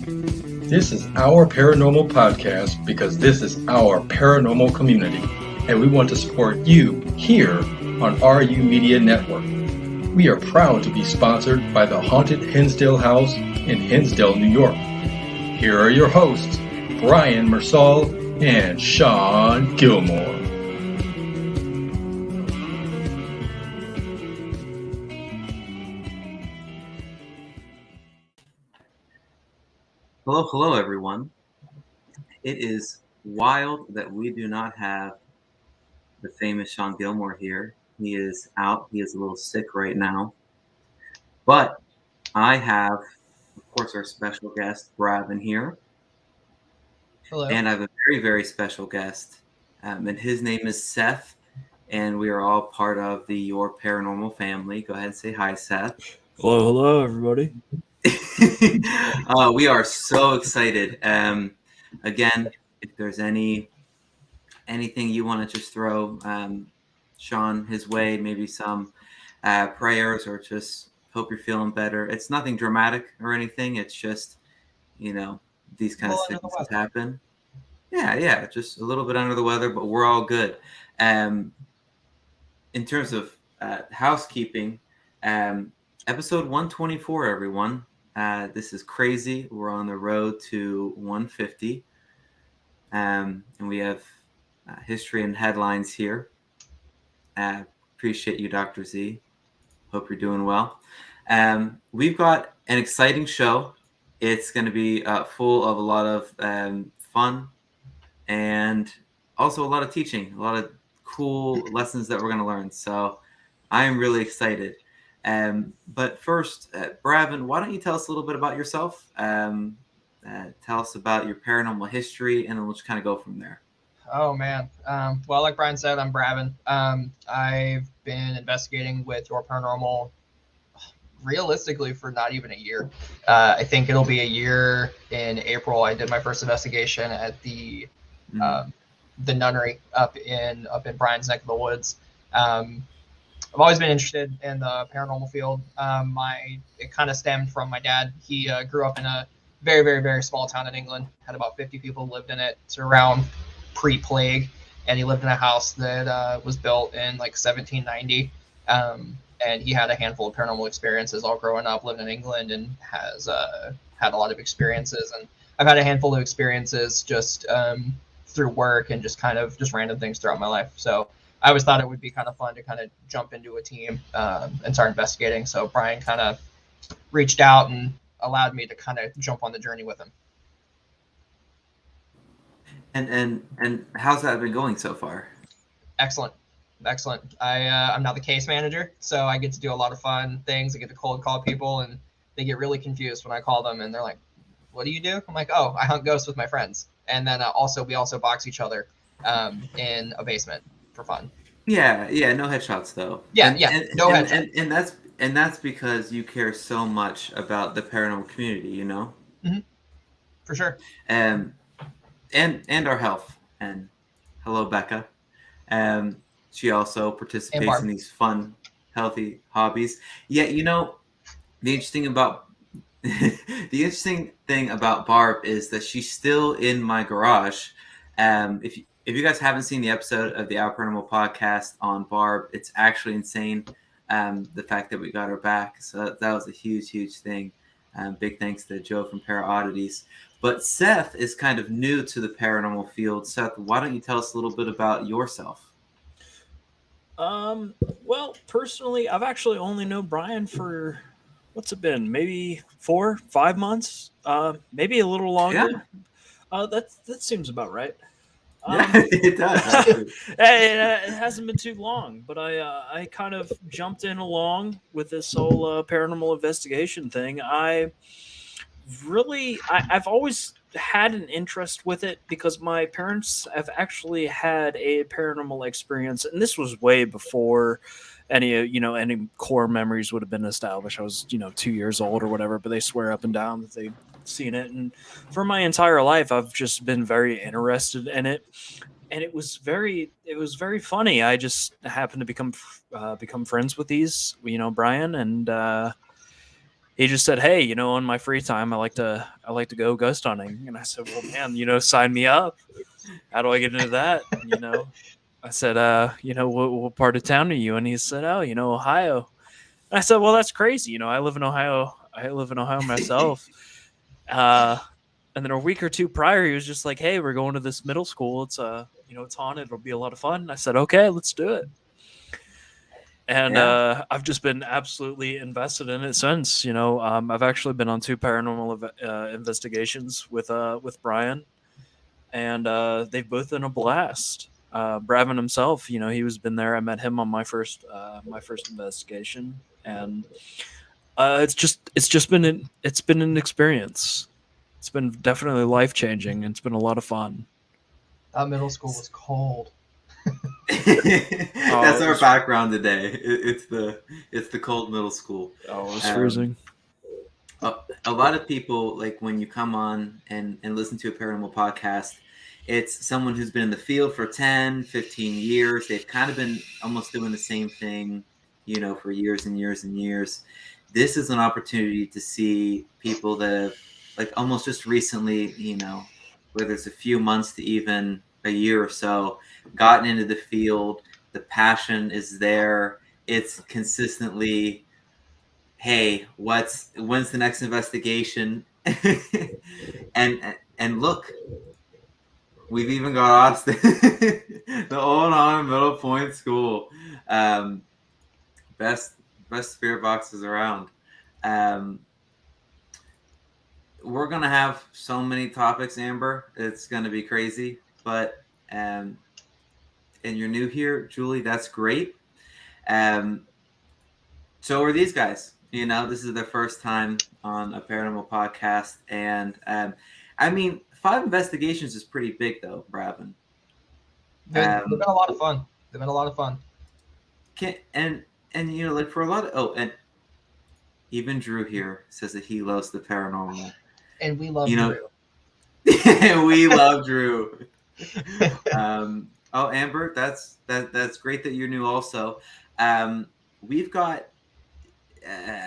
This is our paranormal podcast because this is our paranormal community, and we want to support you here on RU Media Network. We are proud to be sponsored by the Haunted Hinsdale House in Hinsdale, New York. Here are your hosts, Brian Mersall and Sean Gilmore. Hello, everyone. It is wild that we do not have the famous Sean Gilmore here. He is out. He is a little sick right now. But I have, of course, our special guest, Bravin, here. Hello. And I have a very, very special guest. And his name is Seth. And we are all part of the Your Paranormal family. Go ahead and say hi, Seth. Hello, everybody. We are so excited. Again, if there's anything you want to just throw Sean his way, maybe some prayers or just hope you're feeling better. It's nothing dramatic or anything. It's just, these kind of things happen. Yeah, just a little bit under the weather, but we're all good. In terms of housekeeping, episode 124, everyone. This is crazy. We're on the road to 150. And we have history and headlines here. Appreciate you, Dr. Z. Hope you're doing well. We've got an exciting show. It's going to be full of a lot of fun and also a lot of teaching, a lot of cool lessons that we're going to learn. So I'm really excited. But first, Bravin, why don't you tell us a little bit about yourself? Tell us about your paranormal history, and then we'll just kind of go from there. Oh, man. Well, like Brian said, I'm Bravin. I've been investigating with Your Paranormal realistically for not even a year. I think it'll be a year in April. I did my first investigation at the nunnery up in Brian's neck of the woods. I've always been interested in the paranormal field. It kind of stemmed from my dad. He grew up in a very, very, very small town in England. Had about 50 people who lived in it. It's around pre-plague, and he lived in a house that was built in like 1790. And he had a handful of paranormal experiences all growing up, living in England, and has had a lot of experiences. And I've had a handful of experiences just through work and just random things throughout my life. So I always thought it would be kind of fun to kind of jump into a team and start investigating. So Brian kind of reached out and allowed me to kind of jump on the journey with him. And how's that been going so far? Excellent. I'm now the case manager, so I get to do a lot of fun things. I get to cold call people, and they get really confused when I call them, and they're like, "What do you do?" I'm like, "Oh, I hunt ghosts with my friends." And then we also box each other in a basement for fun. Yeah, no headshots though. No headshots. And that's because you care so much about the paranormal community, Mm-hmm. For sure. And our health. And hello, Becca. She also participates in these fun, healthy hobbies. Yeah, the interesting thing about Barb is that she's still in my garage. If you guys haven't seen the episode of the Our Paranormal podcast on Barb, it's actually insane. The fact that we got her back. So that was a huge, huge thing. Big thanks to Joe from Para Oddities. But Seth is kind of new to the paranormal field. Seth, why don't you tell us a little bit about yourself? Well, personally, I've actually only known Brian for, what's it been? Maybe 4-5 months? Maybe a little longer. Yeah. That seems about right. Yeah, it does. It hasn't been too long, but I kind of jumped in along with this whole paranormal investigation thing. I've always had an interest with it because my parents have actually had a paranormal experience, and this was way before any core memories would have been established. I was 2 years old or whatever, but they swear up and down that they've seen it, and for my entire life I've just been very interested in it, and it was very funny. I just happened to become friends with these Brian, and he just said, "Hey, on my free time, I like to go ghost hunting." And I said, "Well, man, sign me up. How do I get into that?" I said, what part of town are you?" And he said, "Oh, Ohio." And I said, "Well, that's crazy. I live in Ohio. I live in Ohio myself." And then a week or two prior, he was just like, "Hey, we're going to this middle school. It's it's haunted. It'll be a lot of fun." And I said, "Okay, let's do it." And I've just been absolutely invested in it since. I've actually been on 2 paranormal investigations with Brian, and they've both been a blast. Bravin himself, he was been there. I met him on my first investigation, and it's been an experience. It's been definitely life changing, and it's been a lot of fun. That middle school was cold. That's our background today. It's the cold middle school. Oh, it was freezing. A lot of people, like when you come on and listen to a paranormal podcast, it's someone who's been in the field for 10, 15 years. They've kind of been almost doing the same thing, for years and years and years. This is an opportunity to see people that have, like, almost just recently, whether it's a few months to even a year or so, gotten into the field. The passion is there. It's consistently, hey, when's the next investigation? and look, we've even got Austin, the old on Middle Point School, best spirit boxes around. We're gonna have so many topics, Amber. It's gonna be crazy. But and you're new here, Julie. That's great. So are these guys. This is their first time on a paranormal podcast, and 5 investigations is pretty big, though, Bravin. They've been a lot of fun. They've been a lot of fun. Like for a lot of and even Drew here says that he loves the paranormal, and we love Drew. We love Drew. Amber, that's great that you're new. Also, we've got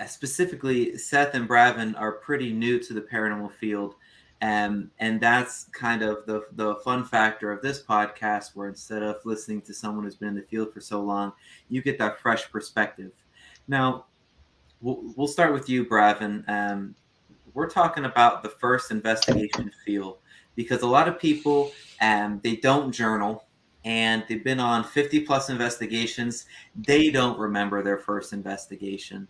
specifically Seth and Bravin are pretty new to the paranormal field. And that's kind of the fun factor of this podcast, where instead of listening to someone who's been in the field for so long, you get that fresh perspective. Now, we'll start with you, Bravin. We're talking about the first investigation feel, because a lot of people, they don't journal, and they've been on 50 plus investigations. They don't remember their first investigation.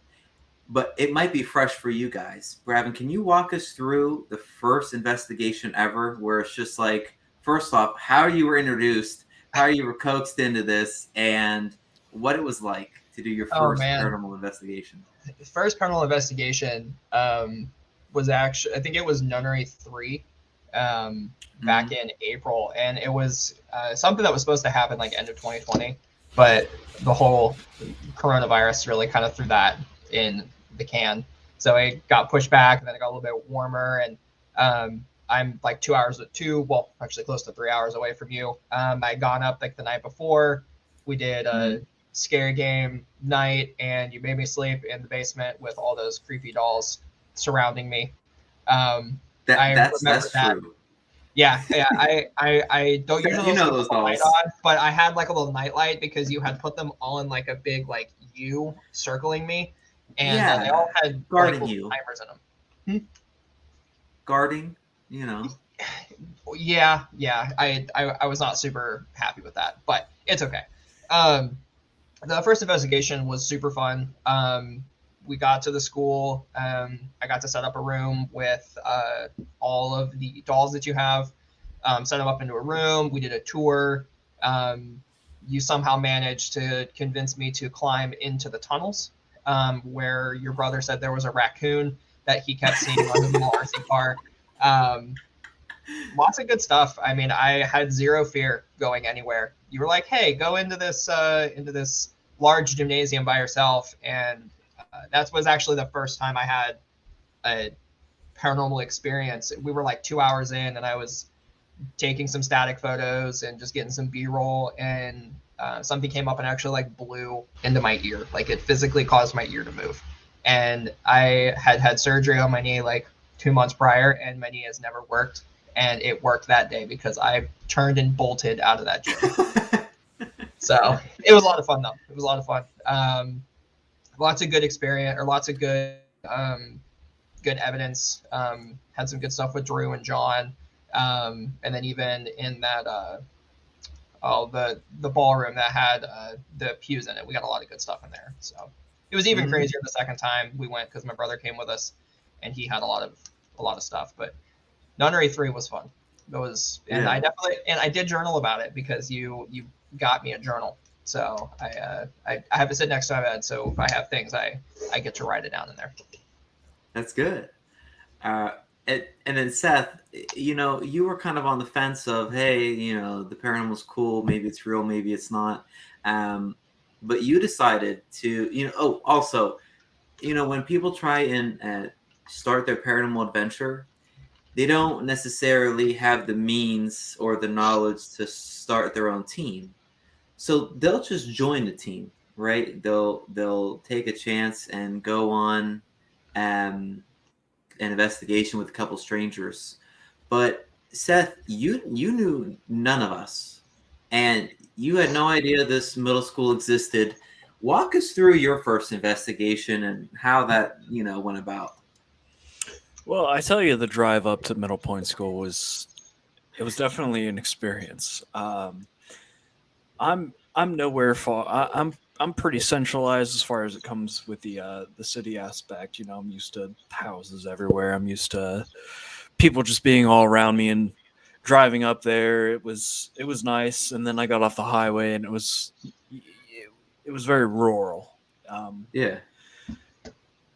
But it might be fresh for you guys. Bravin, can you walk us through the first investigation ever, where it's just like, first off, how you were introduced, how you were coaxed into this, and what it was like to do your first paranormal investigation? The first paranormal investigation was actually, I think it was Nunnery 3 back in April. And it was something that was supposed to happen like end of 2020. But the whole coronavirus really kind of threw that in the can, so it got pushed back, and then it got a little bit warmer, and I'm like actually close to 3 hours away from you. I'd gone up like the night before. We did a scary game night, and you made me sleep in the basement with all those creepy dolls surrounding me. That's true. Yeah. I don't usually those dolls on, but I had like a little nightlight because you had put them all in like a big like U circling me, and they all had guarding like, you, timers in them. Guarding, Yeah. I was not super happy with that, but it's okay. The first investigation was super fun. We got to the school. I got to set up a room with all of the dolls that you have. Set them up into a room. We did a tour. You somehow managed to convince me to climb into the tunnels, where your brother said there was a raccoon that he kept seeing on the little RC car. Lots of good stuff. I mean, I had zero fear going anywhere. You were like, "Hey, go into this large gymnasium by yourself," and that was actually the first time I had a paranormal experience. We were like 2 hours in, and I was taking some static photos and just getting some B-roll, and something came up and actually like blew into my ear. Like, it physically caused my ear to move. And I had surgery on my knee like 2 months prior, and my knee has never worked. And it worked that day because I turned and bolted out of that gym. So it was a lot of fun, though. It was a lot of fun. Lots of good experience, or lots of good good evidence. Had some good stuff with Drew and John, and then even in that the ballroom that had the pews in it, we got a lot of good stuff in there. So it was even crazier the second time we went because my brother came with us, and he had a lot of stuff. But Nunnery 3 was fun. It was, and I did journal about it because you got me a journal. So I have it sit next to my bed. So if I have things, I get to write it down in there. That's good. And then Seth, you were kind of on the fence of, hey, the paranormal's cool. Maybe it's real. Maybe it's not. But you decided to, also, when people try and start their paranormal adventure, they don't necessarily have the means or the knowledge to start their own team. So they'll just join the team, right? They'll take a chance and go on an investigation with a couple strangers. But Seth, you knew none of us, and you had no idea this middle school existed. Walk us through your first investigation and how that went about. Well, I tell you, the drive up to Middle Point School was definitely an experience. I'm nowhere far. I'm pretty centralized as far as it comes with the city aspect. I'm used to houses everywhere. I'm used to people just being all around me, and driving up there, it was nice. And then I got off the highway, and it was very rural. Yeah.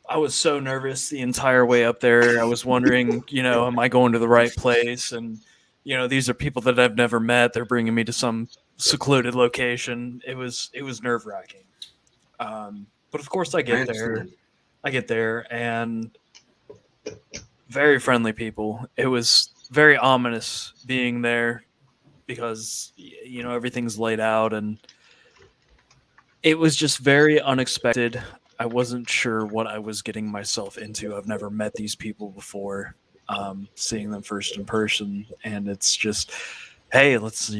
I was so nervous the entire way up there. I was wondering, am I going to the right place? And these are people that I've never met. They're bringing me to some secluded location. It was nerve-wracking. But of course I get there and very friendly people. It was very ominous being there because everything's laid out, and it was just very unexpected. I wasn't sure what I was getting myself into. I've never met these people before. Seeing them first in person, and it's just, hey, let's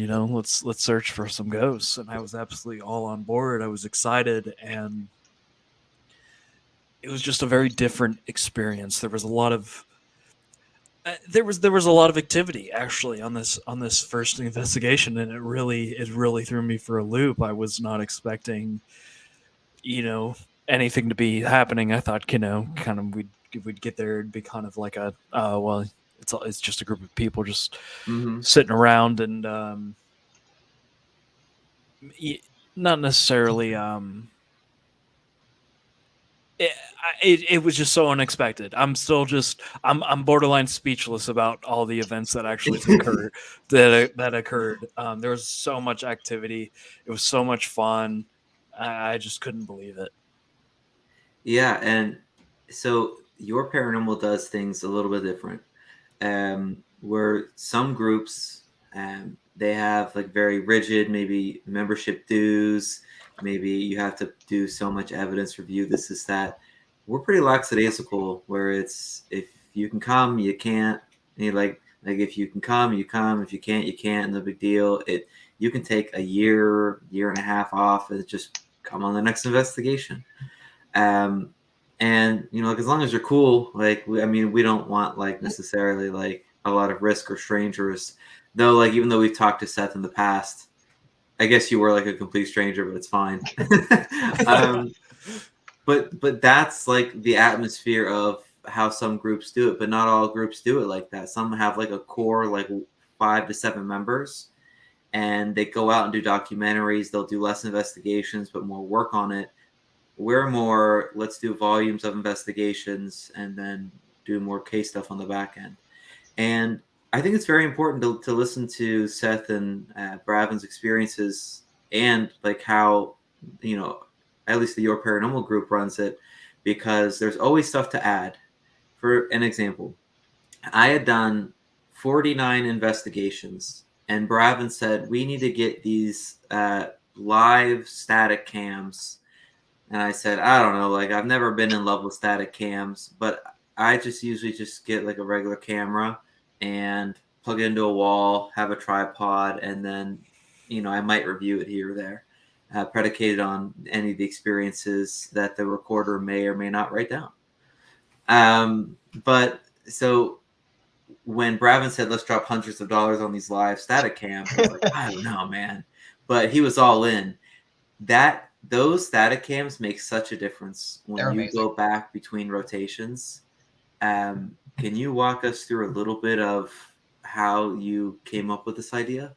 search for some ghosts. And I was absolutely all on board. I was excited, and it was just a very different experience. There was a lot of there was a lot of activity actually on this first investigation, and it really threw me for a loop. I was not expecting anything to be happening. I thought kind of we'd get there and be kind of like it's just a group of people just sitting around, and not necessarily it was just so unexpected. I'm still just I'm borderline speechless about all the events that actually occurred. that occurred. There was so much activity. It was so much fun. I just couldn't believe it. Yeah, and so your paranormal does things a little bit different. Where some groups they have like very rigid, maybe membership dues. Maybe you have to do so much evidence review. This is that. We're pretty lackadaisical, where it's if you can come, you can't. And like if you can come, you come. If you can't, you can't. No big deal. You can take a year and a half off and just come on the next investigation. And like as long as you're cool, like we don't want like necessarily like a lot of risk or strangers. Though, like even though we've talked to Seth in the past, I guess you were like a complete stranger, but it's fine. But that's like the atmosphere of how some groups do it, but not all groups do it like that. Some have like a core like 5 to 7 members, and they go out and do documentaries. They'll do less investigations, but more work on it. We're more, let's do volumes of investigations and then do more case stuff on the back end. And I think it's very important to listen to Seth and Bravin's experiences, and like how, at least the Your Paranormal group runs it, because there's always stuff to add. For an example, I had done 49 investigations, and Bravin said, we need to get these live static cams And I said, I don't know, like I've never been in love with static cams, but I just usually just get like a regular camera and plug it into a wall, have a tripod, and then, I might review it here or there, predicated on any of the experiences that the recorder may or may not write down. But so when Bravin said, let's drop hundreds of dollars on these live static cams, I was like, I don't know, man. But he was all in. Those static cams make such a difference when They're you amazing. go back between rotations. Can you walk us through a little bit of how you came up with this idea?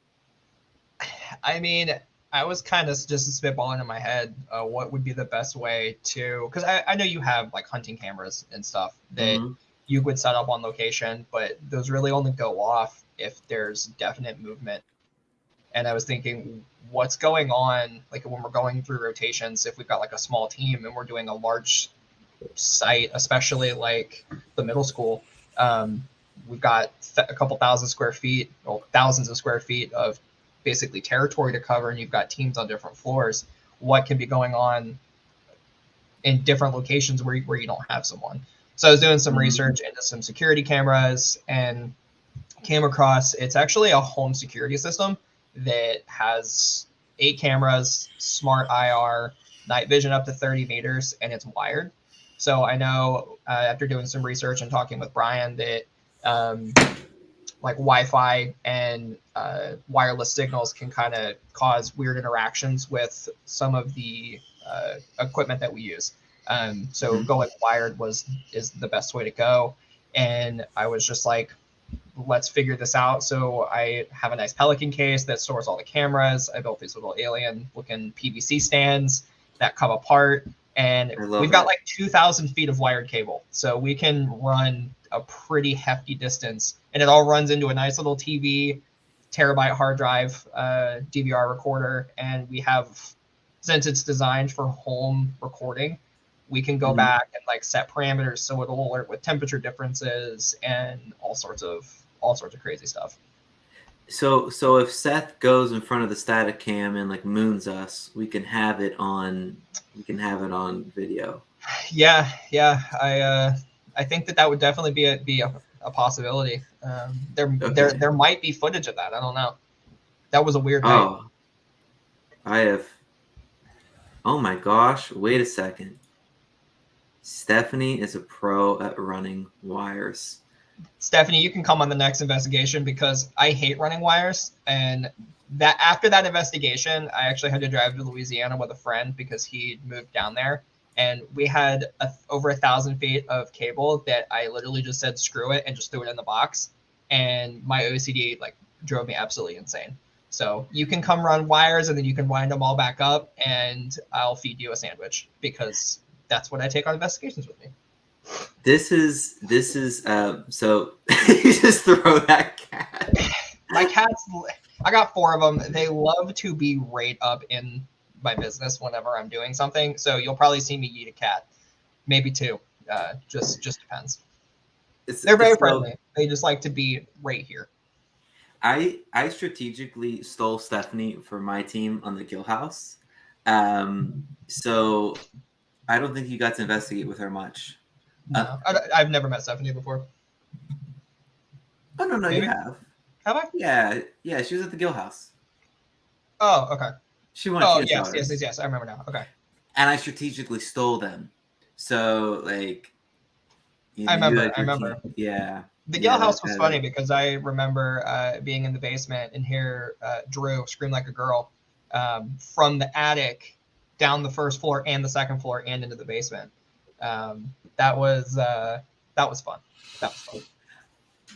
I mean, I was kind of just spitballing in my head what would be the best way to, because I know you have like hunting cameras and stuff that you would set up on location, but those really only go off if there's definite movement. And I was thinking, what's going on, like when we're going through rotations, if we've got like a small team and we're doing a large site, especially like the middle school, we've got a couple thousand square feet, or thousands of square feet of basically territory to cover, and you've got teams on different floors. What can be going on in different locations where you don't have someone? So I was doing some research into some security cameras and came across, it's actually a home security system that has 8 cameras, smart IR, night vision up to 30 meters, and it's wired. So I know after doing some research and talking with Brian that like Wi-Fi and wireless signals can kind of cause weird interactions with some of the equipment that we use. So going wired is the best way to go. And I was just like, let's figure this out. So I have a nice Pelican case that stores all the cameras. I built these little alien looking PVC stands that come apart. And we've got like 2,000 feet of wired cable. So we can run a pretty hefty distance. And it all runs into a nice little TV, terabyte hard drive, DVR recorder. And we have, since it's designed for home recording, we can go back and like set parameters so it'll alert with temperature differences and all sorts of crazy stuff. So if Seth goes in front of the static cam and like moons us, we can have it on video. Yeah. I think that would definitely be a possibility. There might be footage of that. I don't know. That was a weird night. Oh my gosh, wait a second. Stephanie is a pro at running wires. Stephanie, you can come on the next investigation because I hate running wires. And that after that investigation, I actually had to drive to Louisiana with a friend because he moved down there. And we had over 1,000 feet of cable that I literally just said, screw it, and just threw it in the box. And my OCD like drove me absolutely insane. So you can come run wires and then you can wind them all back up and I'll feed you a sandwich because that's what I take on investigations with me. This is so you just throw that cat. My cats, I got 4 of them. They love to be right up in my business whenever I'm doing something. So you'll probably see me eat a cat, maybe 2. Just depends. They're very friendly. They just like to be right here. I strategically stole Stephanie for my team on the Gill House. So I don't think you got to investigate with her much. No, I've never met Stephanie before. Oh, no, maybe? You have. Have I? Yeah, she was at the Gill House. Oh, okay. She wanted yes, I remember now. Okay. And I strategically stole them. So, like... I remember. Yeah. The Gill House was funny because I remember being in the basement and hear Drew scream like a girl from the attic down the first floor and the second floor and into the basement. That was fun. That was fun.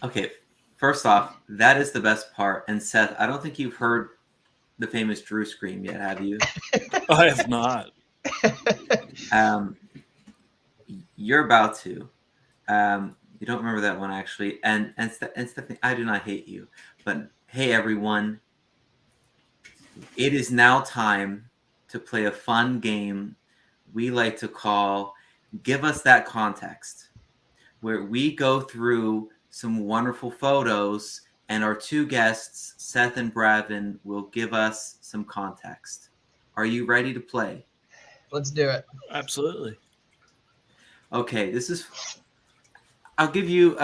Okay, first off, that is the best part. And Seth, I don't think you've heard the famous Drew scream yet, have you? I have not. You're about to. You don't remember that one actually. And Stephanie, I do not hate you, but hey everyone, it is now time to play a fun game we like to call Give Us That Context, where we go through some wonderful photos and our 2 guests, Seth and Bravin, will give us some context. Are you ready to play? Let's do it. Absolutely. Okay, I'll give you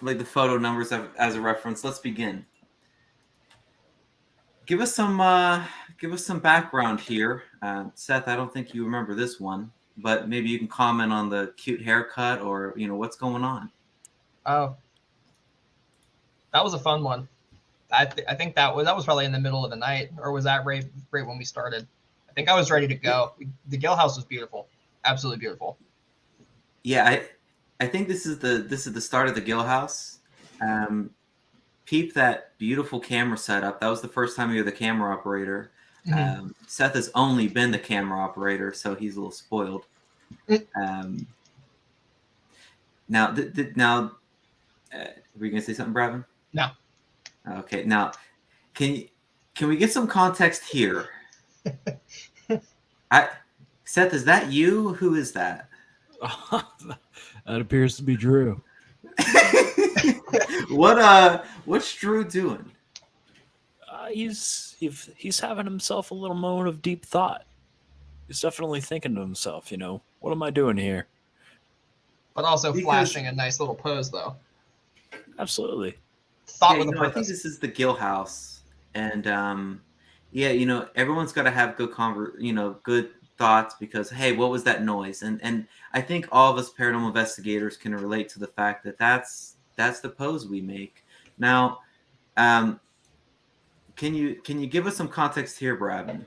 like the photo numbers as a reference. Let's begin. Give us some background here, Seth. I don't think you remember this one, but maybe you can comment on the cute haircut or what's going on. Oh, that was a fun one. I think that was probably in the middle of the night, or was that right when we started? I think I was ready to go. The Gill House was beautiful, absolutely beautiful. Yeah, I think this is the start of the Gill House. Peep that beautiful camera setup. That was the first time you were the camera operator. Mm-hmm. Seth has only been the camera operator, so he's a little spoiled. Now, were you gonna say something, Bravin? No. Okay. Now, can we get some context here? Seth, is that you? Who is that? That appears to be Drew. What's Drew doing? He's having himself a little moment of deep thought. He's definitely thinking to himself, what am I doing here? But also flashing a nice little pose, though. Absolutely. Thought with a purpose. I think this is the Gill House, and everyone's got to have good thoughts because hey, what was that noise? And I think all of us paranormal investigators can relate to the fact that that's the pose we make. Now, can you give us some context here, Bravin?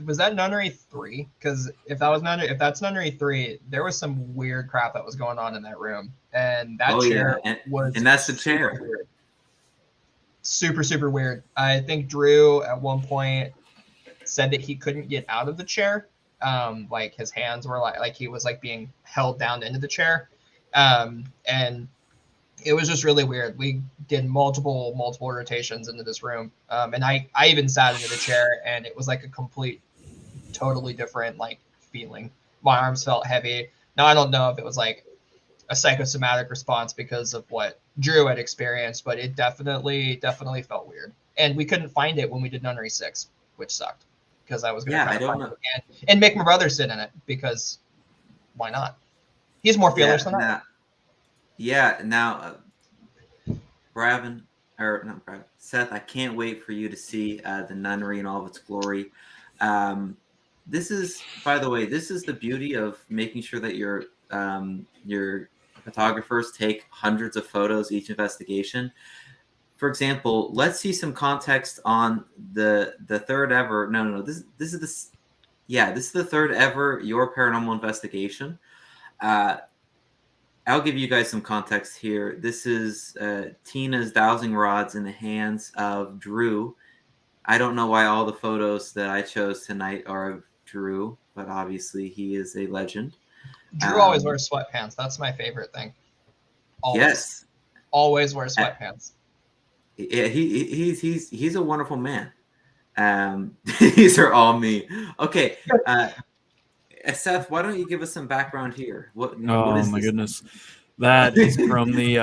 Was that Nunnery 3? Because if that's Nunnery 3, there was some weird crap that was going on in that room, and that chair was. And that's the chair. Weird. Super, super weird. I think Drew at one point said that he couldn't get out of the chair. Like his hands were like he was like being held down into the chair, and it was just really weird. We did multiple rotations into this room, and I even sat into the chair, and it was like a totally different like feeling. My arms felt heavy. Now I don't know if it was like a psychosomatic response because of what Drew had experienced, but it definitely felt weird. And we couldn't find it when we did Nunnery 6, which sucked because I was going to try to find it again and make my brother sit in it because why not? He's more fearless than I am. Yeah, now, Seth, I can't wait for you to see the Nunnery in all of its glory. This is, by the way, the beauty of making sure that your photographers take hundreds of photos each investigation. For example, let's see some context on the third ever. No. This is the third ever Your Paranormal Investigation. I'll give you guys some context here. This is Tina's dowsing rods in the hands of Drew. I don't know why all the photos that I chose tonight are of Drew, but obviously he is a legend. Drew always wears sweatpants. That's my favorite thing. Always. Yes. Always wears sweatpants. Yeah, he's a wonderful man. These are all me. Okay. Seth, why don't you give us some background here? What is my this? Goodness. That is from the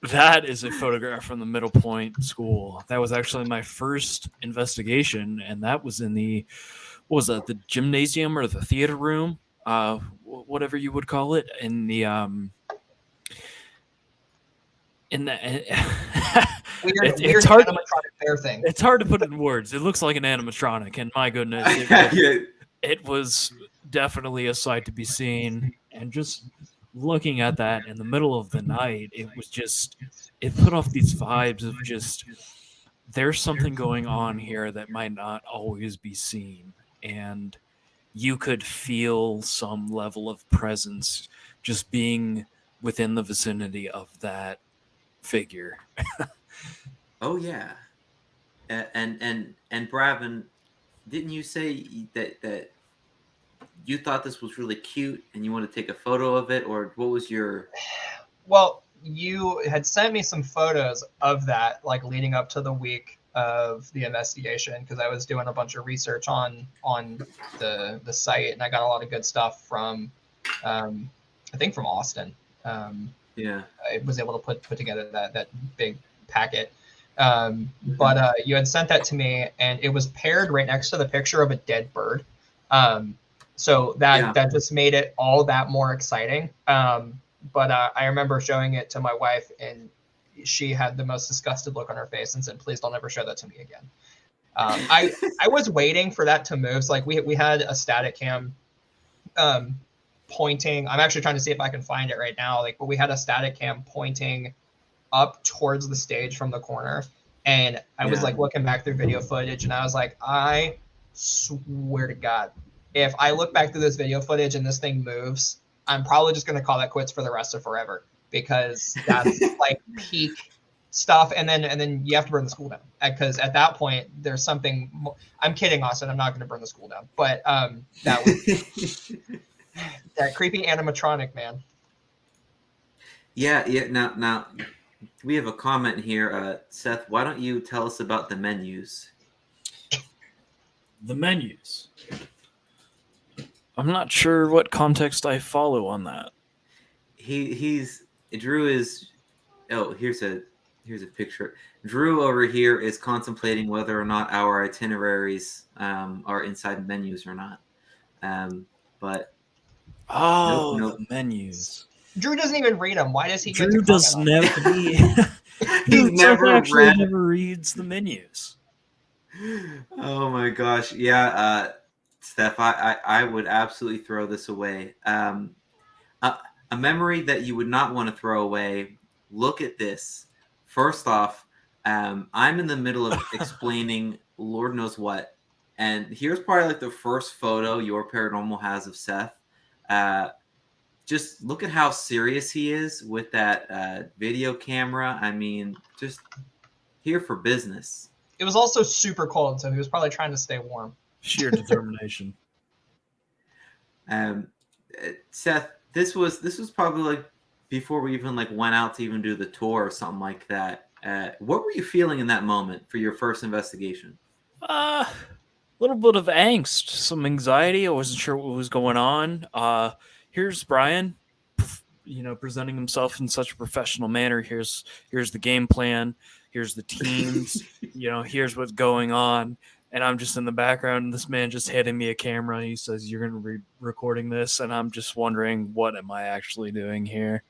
that is a photograph from the Middle Point School. That was actually my first investigation, and that was in the the gymnasium or the theater room, whatever you would call it, in the it's hard animatronic bear thing. It's hard to put it in words. It looks like an animatronic, and my goodness, it was definitely a sight to be seen. And just looking at that in the middle of the night, it put off these vibes of just there's something going on here that might not always be seen, and you could feel some level of presence just being within the vicinity of that figure. Oh yeah, and Bravin, didn't you say that you thought this was really cute and you want to take a photo of it, or what was your? Well, you had sent me some photos of that, like leading up to the week of the investigation, because I was doing a bunch of research on the site, and I got a lot of good stuff from, I think from Austin. Yeah, I was able to put together that big packet. But you had sent that to me, and it was paired right next to the picture of a dead bird. So that just made it all that more exciting. But I remember showing it to my wife, and she had the most disgusted look on her face and said, "Please don't ever show that to me again." I was waiting for that to move. So like we had a static cam pointing. I'm actually trying to see if I can find it right now. But we had a static cam pointing up towards the stage from the corner, and I was like looking back through video footage, and I was like, I swear to God, if I look back through this video footage and this thing moves, I'm probably just going to call that quits for the rest of forever, because that's like peak stuff. And then you have to burn the school down, because at that point there's something I'm kidding, Austin, I'm not going to burn the school down, but that was that creepy animatronic, man. Yeah. Now we have a comment here. Seth, why don't you tell us about the menus? The menus. I'm not sure what context I follow on that. Drew is. Oh, here's a picture. Drew over here is contemplating whether or not our itineraries are inside menus or not. But the menus. Drew doesn't even read them. Why does he? Drew does never. He never reads the menus. Oh my gosh! Yeah, Steph, I would absolutely throw this away. A memory that you would not want to throw away. Look at this. First off, I'm in the middle of explaining Lord knows what, and here's probably like the first photo Your Paranormal has of Seth. Just look at how serious he is with that video camera. I mean, just here for business. It was also super cold, so he was probably trying to stay warm. Sheer determination. Seth, this was probably like before we even like went out to even do the tour or something like that. What were you feeling in that moment for your first investigation? A little bit of angst, some anxiety. I wasn't sure what was going on. Here's Brian, presenting himself in such a professional manner. Here's the game plan. Here's the teams. Here's what's going on. And I'm just in the background, and this man just handed me a camera. He says, "You're going to be recording this," and I'm just wondering, what am I actually doing here?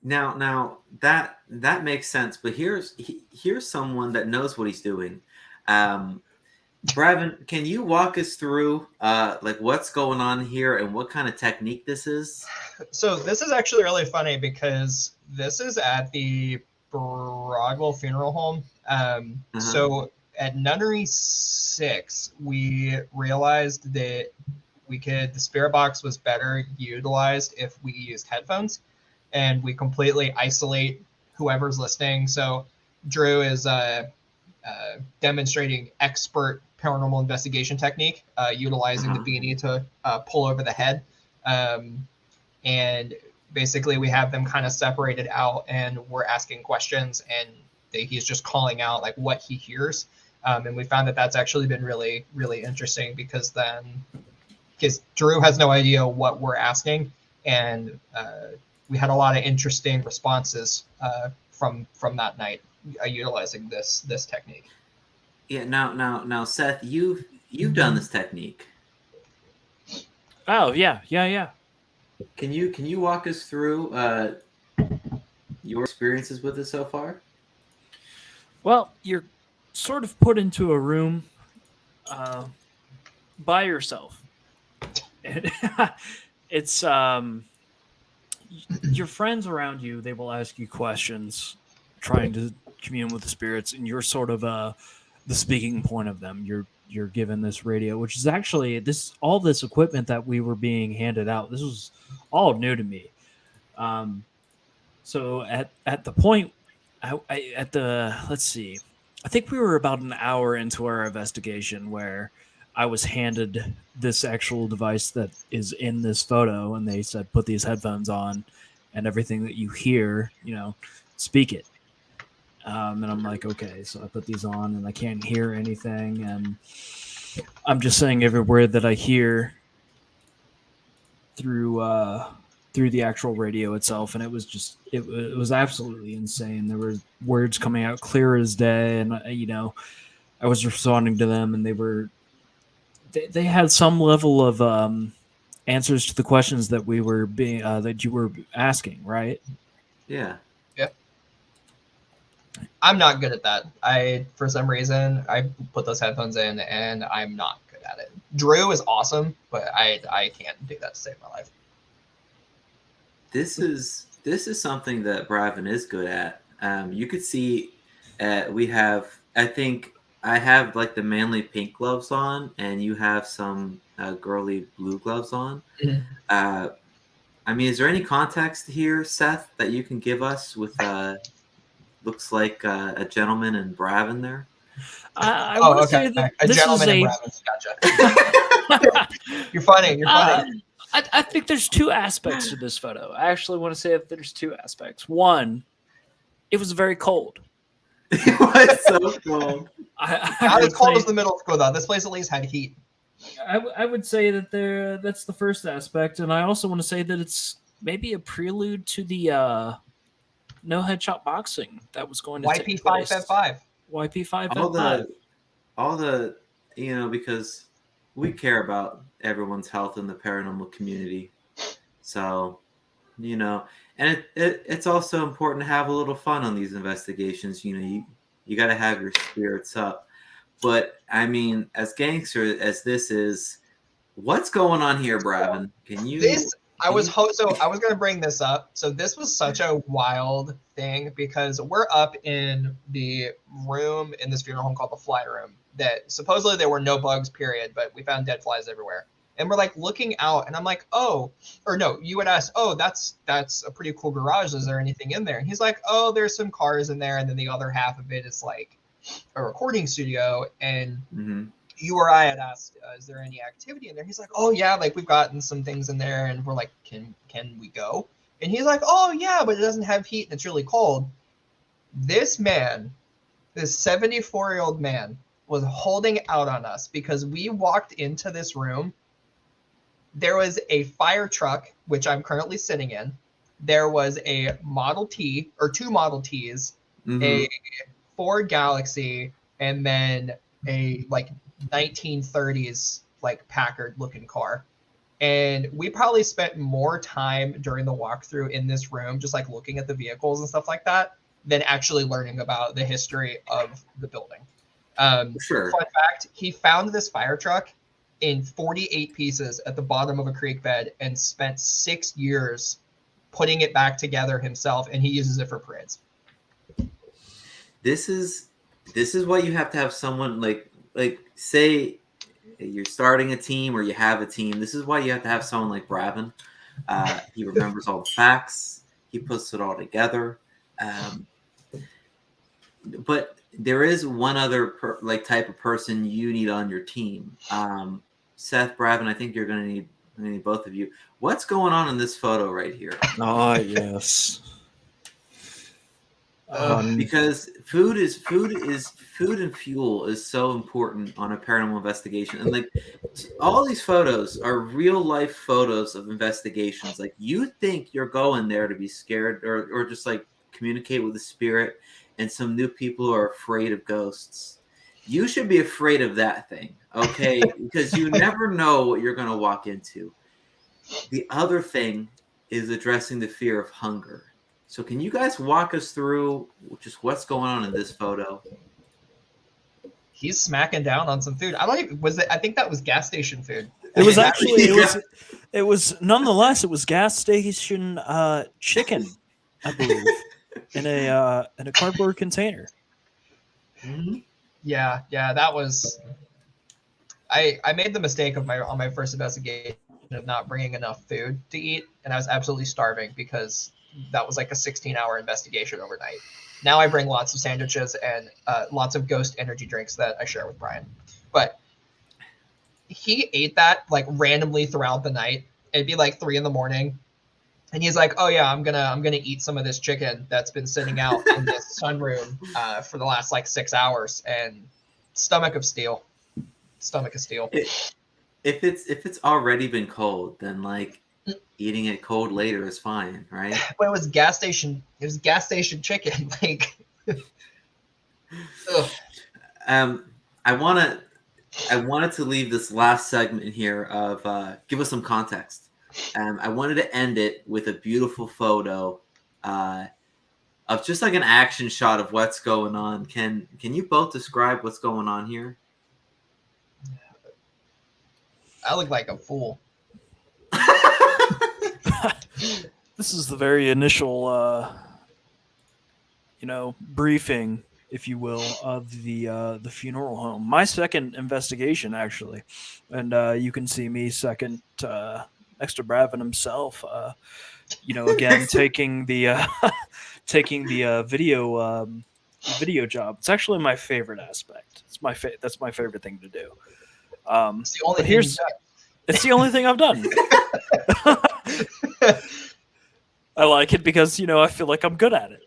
Now that makes sense. But here's someone that knows what he's doing. Bravin, can you walk us through like what's going on here and what kind of technique this is? So this is actually really funny, because this is at the Broadwell Funeral Home. So at Nunnery 6, we realized that the spirit box was better utilized if we used headphones, and we completely isolate whoever's listening. So Drew is demonstrating expert paranormal investigation technique, utilizing the beanie to pull over the head. And basically we have them kind of separated out, and we're asking questions, and he's just calling out like what he hears. And we found that that's actually been really, really interesting, because Drew has no idea what we're asking. And we had a lot of interesting responses from that night utilizing this technique. Yeah. Now, Seth, you've done this technique. Oh yeah. Can you walk us through your experiences with it so far? Well, you're sort of put into a room by yourself. It's your friends around you. They will ask you questions, trying to commune with the spirits, and you're sort of the speaking point of them. You're given this radio, which is actually all this equipment that we were being handed out. This was all new to me. So at the point, let's see, I think we were about an hour into our investigation where I was handed this actual device that is in this photo, and they said, put these headphones on, and everything that you hear, speak it. And I'm like, okay, so I put these on, and I can't hear anything, and I'm just saying every word that I hear through through the actual radio itself, and it was just it was absolutely insane. There were words coming out clear as day, and I was responding to them, and they had some level of answers to the questions that we were being that you were asking, right? Yeah. Yep. I'm not good at that. For some reason, I put those headphones in and I'm not good at it. Drew is awesome, but I can't do that to save my life. This is something that Bravin is good at. You could see we have, I think I have like the manly pink gloves on, and you have some girly blue gloves on. Mhm. I mean, is there any context here, Seth, that you can give us with looks like a gentleman and Bravin there? I want to say that a this gentleman is in Bravin. Gotcha. You're funny. You're funny. I think there's two aspects to this photo. I actually want to say that there's two aspects. One, it was very cold. It was so cold. Not as cold as the middle school, though. This place at least had heat. I would say that that's the first aspect, and I also want to say that it's maybe a prelude to the no headshot boxing that was going to take place. YP5F5. YP5F5. All the because we care about everyone's health in the paranormal community, so and it's also important to have a little fun on these investigations. You got to have your spirits up. But I mean, as gangster as this is, what's going on here, Bravin? I was going to bring this up. So this was such a wild thing because we're up in the room in this funeral home called the fly room that supposedly there were no bugs, period, but we found dead flies everywhere. And we're like looking out and I'm like, you would ask, that's a pretty cool garage. Is there anything in there? And he's like, there's some cars in there. And then the other half of it is like a recording studio. And you or I had asked, is there any activity in there? He's like, yeah, like we've gotten some things in there. And we're like, can we go? And he's like, yeah, but it doesn't have heat and it's really cold. This man, this 74-year-old man, was holding out on us because we walked into this room. There was a fire truck, which I'm currently sitting in. There was a Model T or two Model Ts, a Ford Galaxy, and then a like 1930s like Packard looking car. And we probably spent more time during the walkthrough in this room, just like looking at the vehicles and stuff like that, than actually learning about the history of the building. Sure. Fun fact, he found this fire truck in 48 pieces at the bottom of a creek bed and spent 6 years putting it back together himself, and he uses it for parades. This is what you have to have someone like say you're starting a team or you have a team. This is why you have to have someone like Bravin. He remembers all the facts. He puts it all together. But there is one other type of person you need on your team. Seth, Bravin, I think you're going to need both of you. What's going on in this photo right here? Oh, yes. Because food and fuel is so important on a paranormal investigation, and like all these photos are real life photos of investigations. Like you think you're going there to be scared or just like communicate with the spirit, and some new people are afraid of ghosts. You should be afraid of that thing, okay? Because you never know what you're going to walk into. The other thing is addressing the fear of hunger. So can you guys walk us through just what's going on in this photo? He's smacking down on some food. I think that was gas station food. It was actually it was nonetheless it was gas station chicken, I believe, in a cardboard container. Mm-hmm. Yeah, that was. I made the mistake on my first investigation of not bringing enough food to eat, and I was absolutely starving because that was like a 16-hour investigation overnight. Now I bring lots of sandwiches and lots of ghost energy drinks that I share with Brian. But he ate that like randomly throughout the night. It'd be like 3 a.m, and he's like, "Oh yeah, I'm gonna eat some of this chicken that's been sitting out in this sunroom for the last like 6 hours." And stomach of steel. If it's already been cold, then like eating it cold later is fine, right? But it was gas station. It was gas station chicken. Like, ugh. I wanted to leave this last segment here of give us some context. I wanted to end it with a beautiful photo of just like an action shot of what's going on. Can you both describe what's going on here? I look like a fool. This is the very initial, briefing, if you will, of the funeral home. My second investigation, actually, and you can see me second next to Bravin himself. Again taking the video job. It's actually my favorite aspect. That's my favorite thing to do. It's the only But thing you've done. it's the only thing I've done. I like it because I feel like I'm good at it.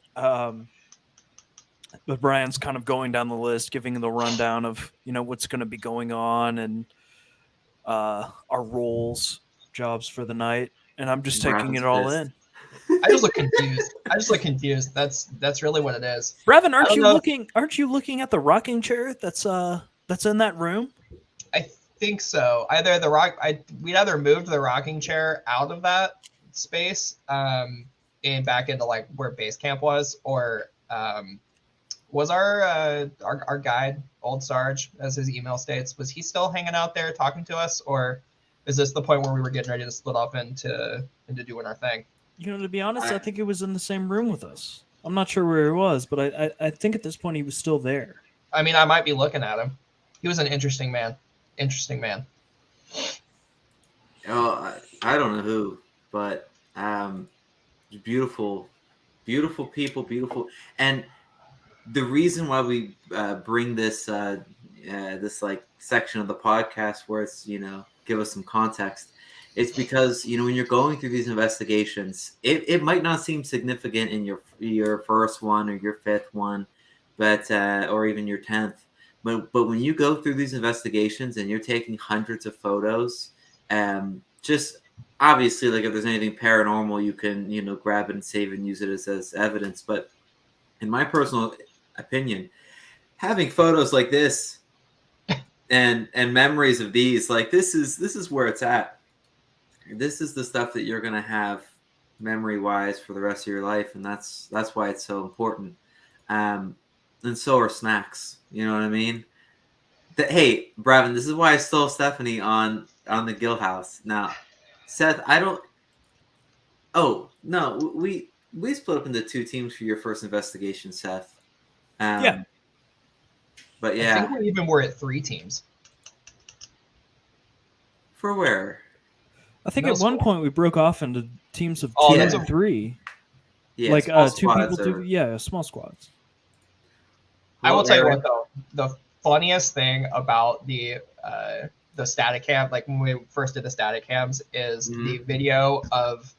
But Brian's kind of going down the list, giving the rundown of what's going to be going on and our roles, jobs for the night, and I'm just taking it all in. I just look confused. That's really what it is. Bravin, aren't you looking at the rocking chair that's in that room? I think so. We'd either moved the rocking chair out of that space and back into like where base camp was, or was our guide, Old Sarge, as his email states, was he still hanging out there talking to us, or is this the point where we were getting ready to split off into doing our thing? To be honest, I think it was in the same room with us. I'm not sure where he was, but I think at this point he was still there. I mean, I might be looking at him. He was an interesting man. Oh, I don't know who, but beautiful people, beautiful. And the reason why we bring this this like section of the podcast where it's give us some context, it's because when you're going through these investigations, it might not seem significant in your first one or your fifth one, but or even your 10th. But when you go through these investigations and you're taking hundreds of photos, just obviously, like if there's anything paranormal, you can grab it and save and use it as evidence. But in my personal opinion, having photos like this and memories of these, like this is where it's at. This is the stuff that you're gonna have memory wise for the rest of your life, and that's why it's so important. And so are snacks. You know what I mean? Hey, Bravin, this is why I stole Stephanie on the Gill House. Now, Seth, I don't. Oh no, we split up into two teams for your first investigation, Seth. Yeah. But yeah, I think we even were at 3 teams. For where? I think at one point we broke off into teams of 2 and 3. Yeah, like 2 people, small squads. I will tell you what though, the funniest thing about the static cam, like when we first did the static cams, is the video of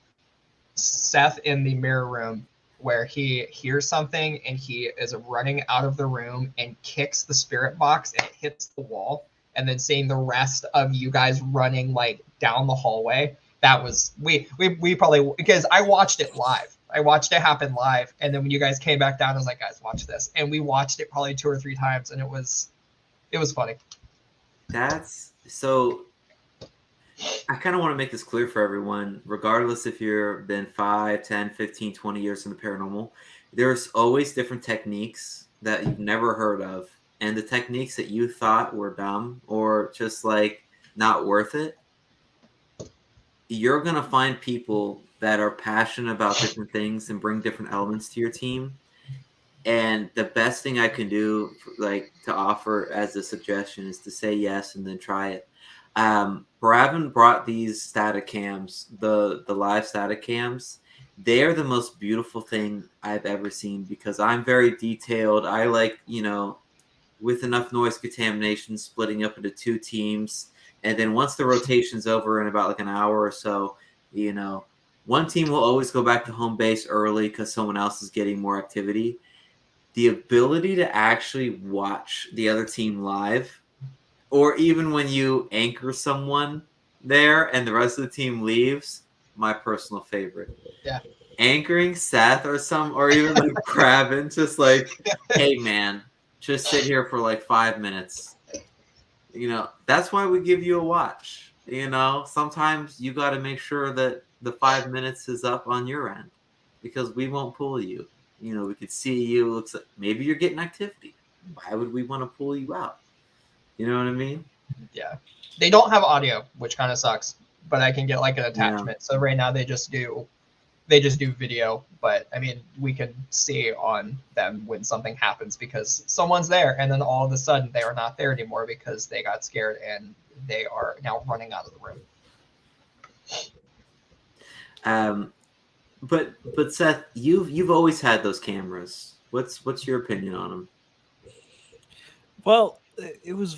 Seth in the mirror room where he hears something and he is running out of the room and kicks the spirit box and it hits the wall, and then seeing the rest of you guys running like down the hallway. That was we probably, because I watched it live. I watched it happen live, and then when you guys came back down, I was like, guys, watch this. And we watched it probably 2 or 3 times, and it was funny. That's so. I kind of want to make this clear for everyone, regardless if you've been 5, 10, 15, 20 years in the paranormal, there's always different techniques that you've never heard of. And the techniques that you thought were dumb or just like not worth it, you're going to find people that are passionate about different things and bring different elements to your team. And the best thing I can do, like to offer as a suggestion, is to say yes and then try it. Bravin brought these static cams, the live static cams. They are the most beautiful thing I've ever seen because I'm very detailed. I like, with enough noise contamination, splitting up into 2 teams. And then once the rotation's over in about like an hour or so, one team will always go back to home base early because someone else is getting more activity. The ability to actually watch the other team live, or even when you anchor someone there and the rest of the team leaves, my personal favorite. Yeah. Anchoring Seth or even like Bravin, just like, hey man, just sit here for like 5 minutes. That's why we give you a watch. Sometimes you got to make sure that the 5 minutes is up on your end, because we won't pull you. We could see you. Looks like maybe you're getting activity. Why would we want to pull you out? You know what I mean? Yeah. They don't have audio, which kind of sucks, but I can get like an attachment. Yeah. So right now they just do video, but I mean, we can see on them when something happens because someone's there, and then all of a sudden they are not there anymore because they got scared and they are now running out of the room. But Seth, you've always had those cameras. What's your opinion on them? Well, it was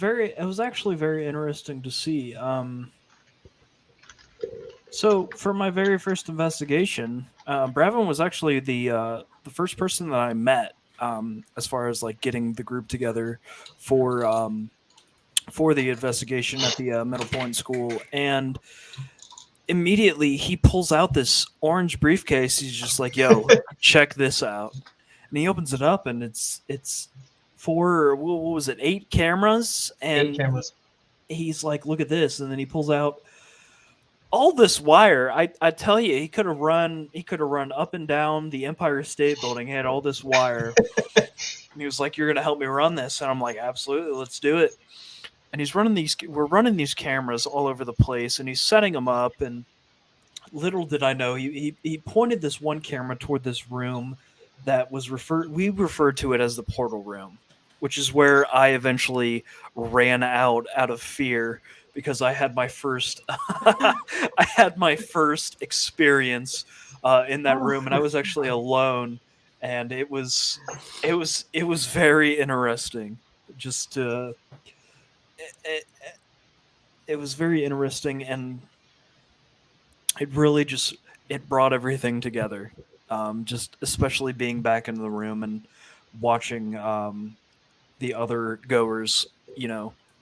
actually very interesting to see. So for my very first investigation, Bravin was actually the first person that I met, as far as like getting the group together for the investigation at the Middle Point School, and immediately he pulls out this orange briefcase. He's just like, "Yo, check this out," and he opens it up, and it's for what was it, 8 cameras, and 8 cameras. he's like, "Look at this," and then he pulls out all this wire. I tell you, he could have run up and down the Empire State Building. He had all this wire. And he was like, "You're gonna help me run this?" And I'm like, "Absolutely, let's do it." And we're running these cameras all over the place, and he's setting them up. And little did I know, he pointed this one camera toward this room that we referred to it as the portal room, which is where I eventually ran out of fear, because I had my first experience in that room, and I was actually alone, and it was very interesting. It was very interesting, and it really it brought everything together. Just especially being back in the room and watching the other goers,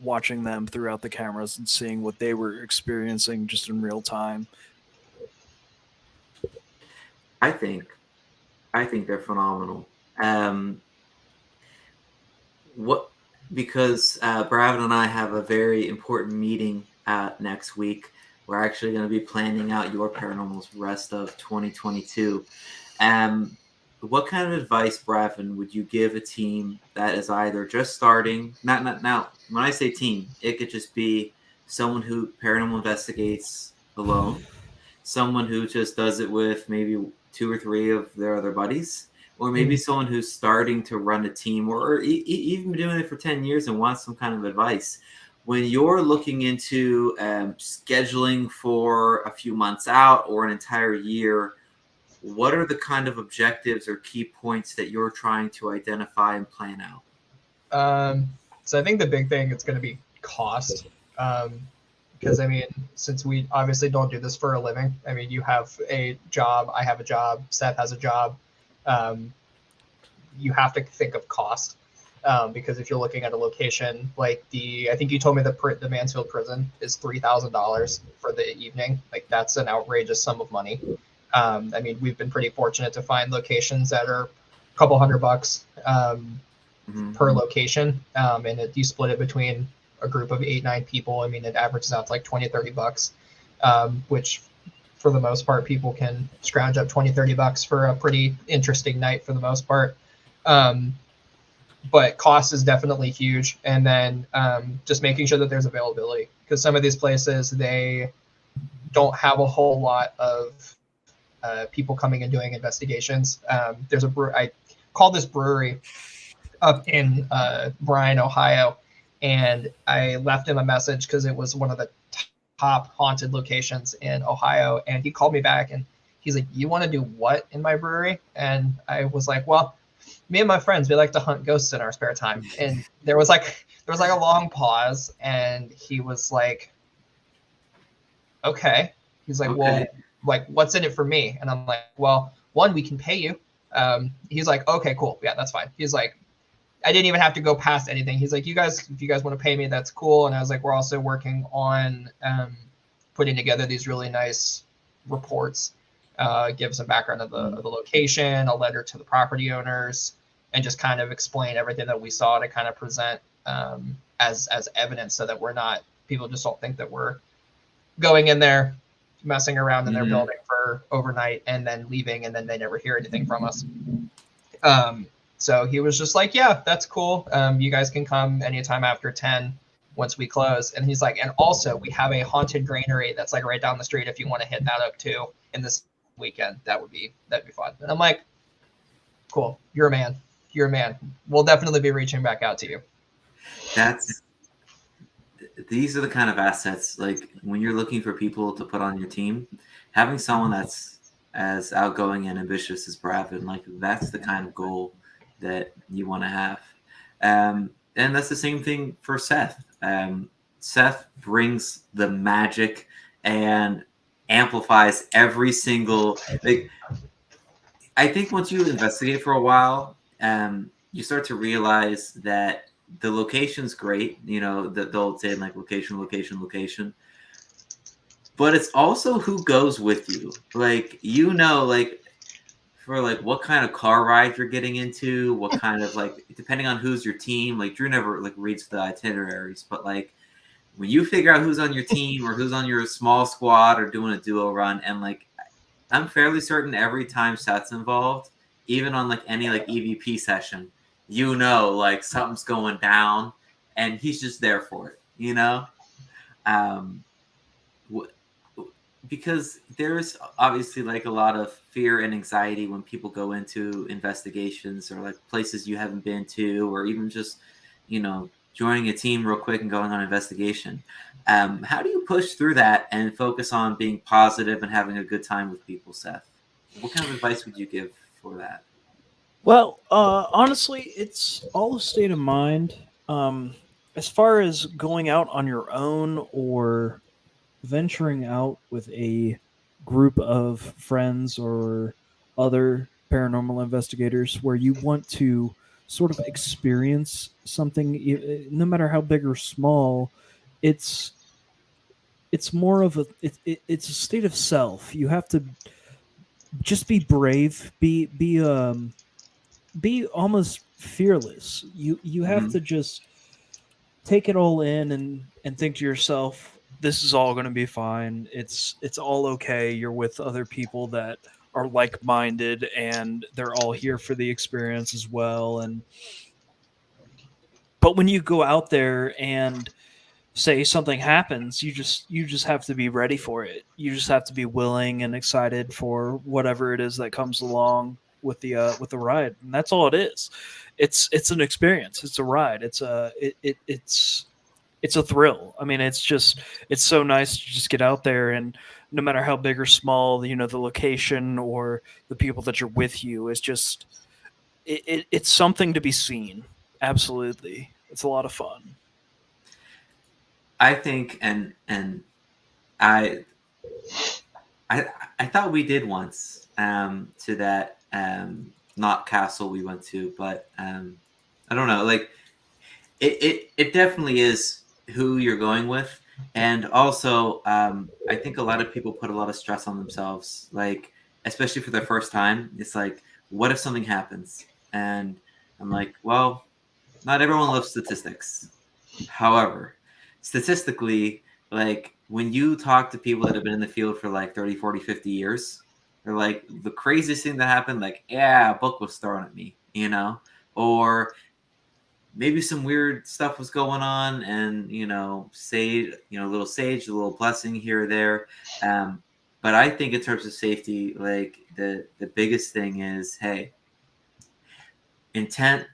watching them throughout the cameras and seeing what they were experiencing just in real time. I think they're phenomenal. Because Bravin and I have a very important meeting next week. We're actually going to be planning out Your Paranormal's rest of 2022. What kind of advice, Bravin, would you give a team that is either just starting? Not now. When I say team, it could just be someone who paranormal investigates alone, someone who just does it with maybe 2 or 3 of their other buddies, or maybe someone who's starting to run a team, or even doing it for 10 years and wants some kind of advice. When you're looking into scheduling for a few months out or an entire year, what are the kind of objectives or key points that you're trying to identify and plan out? So I think the big thing is going to be cost. Because I mean, since we obviously don't do this for a living, I mean, you have a job, I have a job, Seth has a job. You have to think of cost, because if you're looking at a location like I think you told me the Mansfield prison is $3,000 for the evening. Like, that's an outrageous sum of money. I mean, we've been pretty fortunate to find locations that are a couple $100 per location, and you split it between a group of 8-9 people. I mean, it averages out to like $20-$30, which for the most part, people can scrounge up $20-$30 for a pretty interesting night for the most part. But cost is definitely huge. And then just making sure that there's availability, because some of these places, they don't have a whole lot of people coming and doing investigations. There's I call this brewery up in Bryan, Ohio, and I left him a message because it was one of the top haunted locations in Ohio, and he called me back and he's like, "You want to do what in my brewery?" And I was like, "Well, me and my friends, we like to hunt ghosts in our spare time." And there was like a long pause, and he was like, "Okay." He's like, "Well, like, what's in it for me?" And I'm like, "Well, one, we can pay you." He's like, "Okay, cool. Yeah, that's fine." He's like, I didn't even have to go past anything. He's like, if you guys want to pay me, that's cool. And I was like, we're also working on putting together these really nice reports, give some background of the location, a letter to the property owners, and just kind of explain everything that we saw to kind of present as evidence, so that we're not, people just don't think that we're going in there, messing around in their building for overnight and then leaving, and then they never hear anything from us. So he was just like, yeah, that's cool. You guys can come anytime after 10 once we close. And he's like, and also we have a haunted granary that's like right down the street if you want to hit that up too in this weekend. That'd be fun. And I'm like, cool, you're a man. You're a man. We'll definitely be reaching back out to you. These are the kind of assets, like when you're looking for people to put on your team, having someone that's as outgoing and ambitious as Bravin, like that's the kind of goal that you want to have. And that's the same thing for Seth. Seth brings the magic and amplifies every single, like, I think once you investigate for a while, you start to realize that the location's great. You know, they'll say like location, but it's also who goes with you. Like, you know, like for like what kind of car ride you're getting into, what kind of, like, depending on who's your team. Like Drew never like reads the itineraries, but like when you figure out who's on your team or who's on your small squad or doing a duo run, and like I'm fairly certain every time Seth's involved, even on like any like EVP session, you know, like something's going down and he's just there for it, you know? Because there's obviously like a lot of fear and anxiety when people go into investigations or like places you haven't been to, or even just, you know, joining a team real quick and going on an investigation. How do you push through that and focus on being positive and having a good time with people, Seth? What kind of advice would you give for that? Well, honestly, it's all a state of mind. As far as going out on your own or venturing out with a group of friends or other paranormal investigators where you want to sort of experience something, no matter how big or small, it's more of it's a state of self. You have to just be brave, be almost fearless. You have to just take it all in and think to yourself, this is all going to be fine. It's all okay. You're with other people that are like-minded and they're all here for the experience as well. But when you go out there and say something happens, you just have to be ready for it. You just have to be willing and excited for whatever it is that comes along with the ride, and that's all it is. It's an experience. It's a ride. It's a thrill. I mean, it's so nice to just get out there, and no matter how big or small, you know, the location or the people that you're with you, is just it's something to be seen. Absolutely, it's a lot of fun. I think, and I thought we did once to that not castle we went to, but I don't know, like it definitely is who you're going with. And also I think a lot of people put a lot of stress on themselves, like especially for their first time. It's like, what if something happens? And I'm like, well, not everyone loves statistics. However, statistically, like when you talk to people that have been in the field for like 30, 40, 50 years, they're like, the craziest thing that happened, like, yeah, a book was thrown at me, you know, or maybe some weird stuff was going on, and, you know, sage, you know, a little blessing here or there. But I think in terms of safety, like the biggest thing is, hey, intent,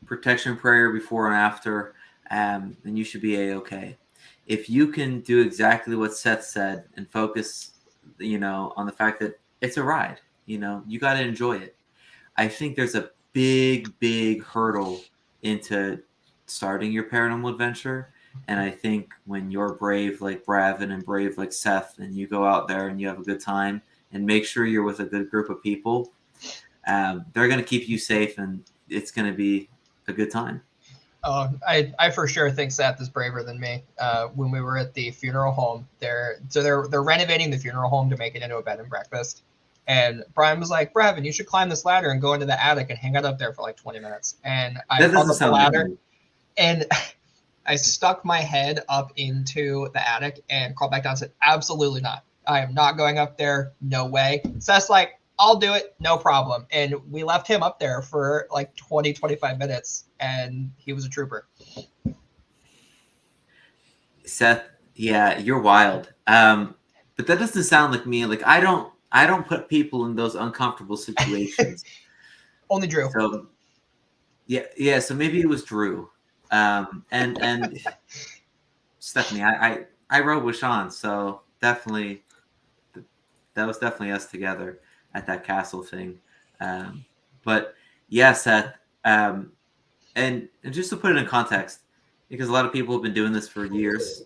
protection prayer before and after, then you should be A-okay. If you can do exactly what Seth said and focus, you know, on the fact that it's a ride, you know, you got to enjoy it. I think there's a big hurdle into starting your paranormal adventure. And I think when you're brave like Bravin and brave like Seth, and you go out there and you have a good time and make sure you're with a good group of people, they're going to keep you safe, and it's going to be a good time. I for sure think Seth is braver than me. When we were at the funeral home, they're renovating the funeral home to make it into a bed and breakfast. And Brian was like, Bravin, you should climb this ladder and go into the attic and hang out up there for like 20 minutes. And I That hung doesn't up the sound like ladder me. and I stuck my head up into the attic and crawled back down and said, absolutely not. I am not going up there. No way. Seth's like, I'll do it. No problem. And we left him up there for like 20, 25 minutes and he was a trooper. Seth, yeah, you're wild. But that doesn't sound like me. Like I don't put people in those uncomfortable situations. Only Drew. So yeah. So maybe it was Drew. And Stephanie, I rode with Sean, so definitely that was definitely us together at that castle thing. But yeah, Seth, and just to put it in context, because a lot of people have been doing this for years.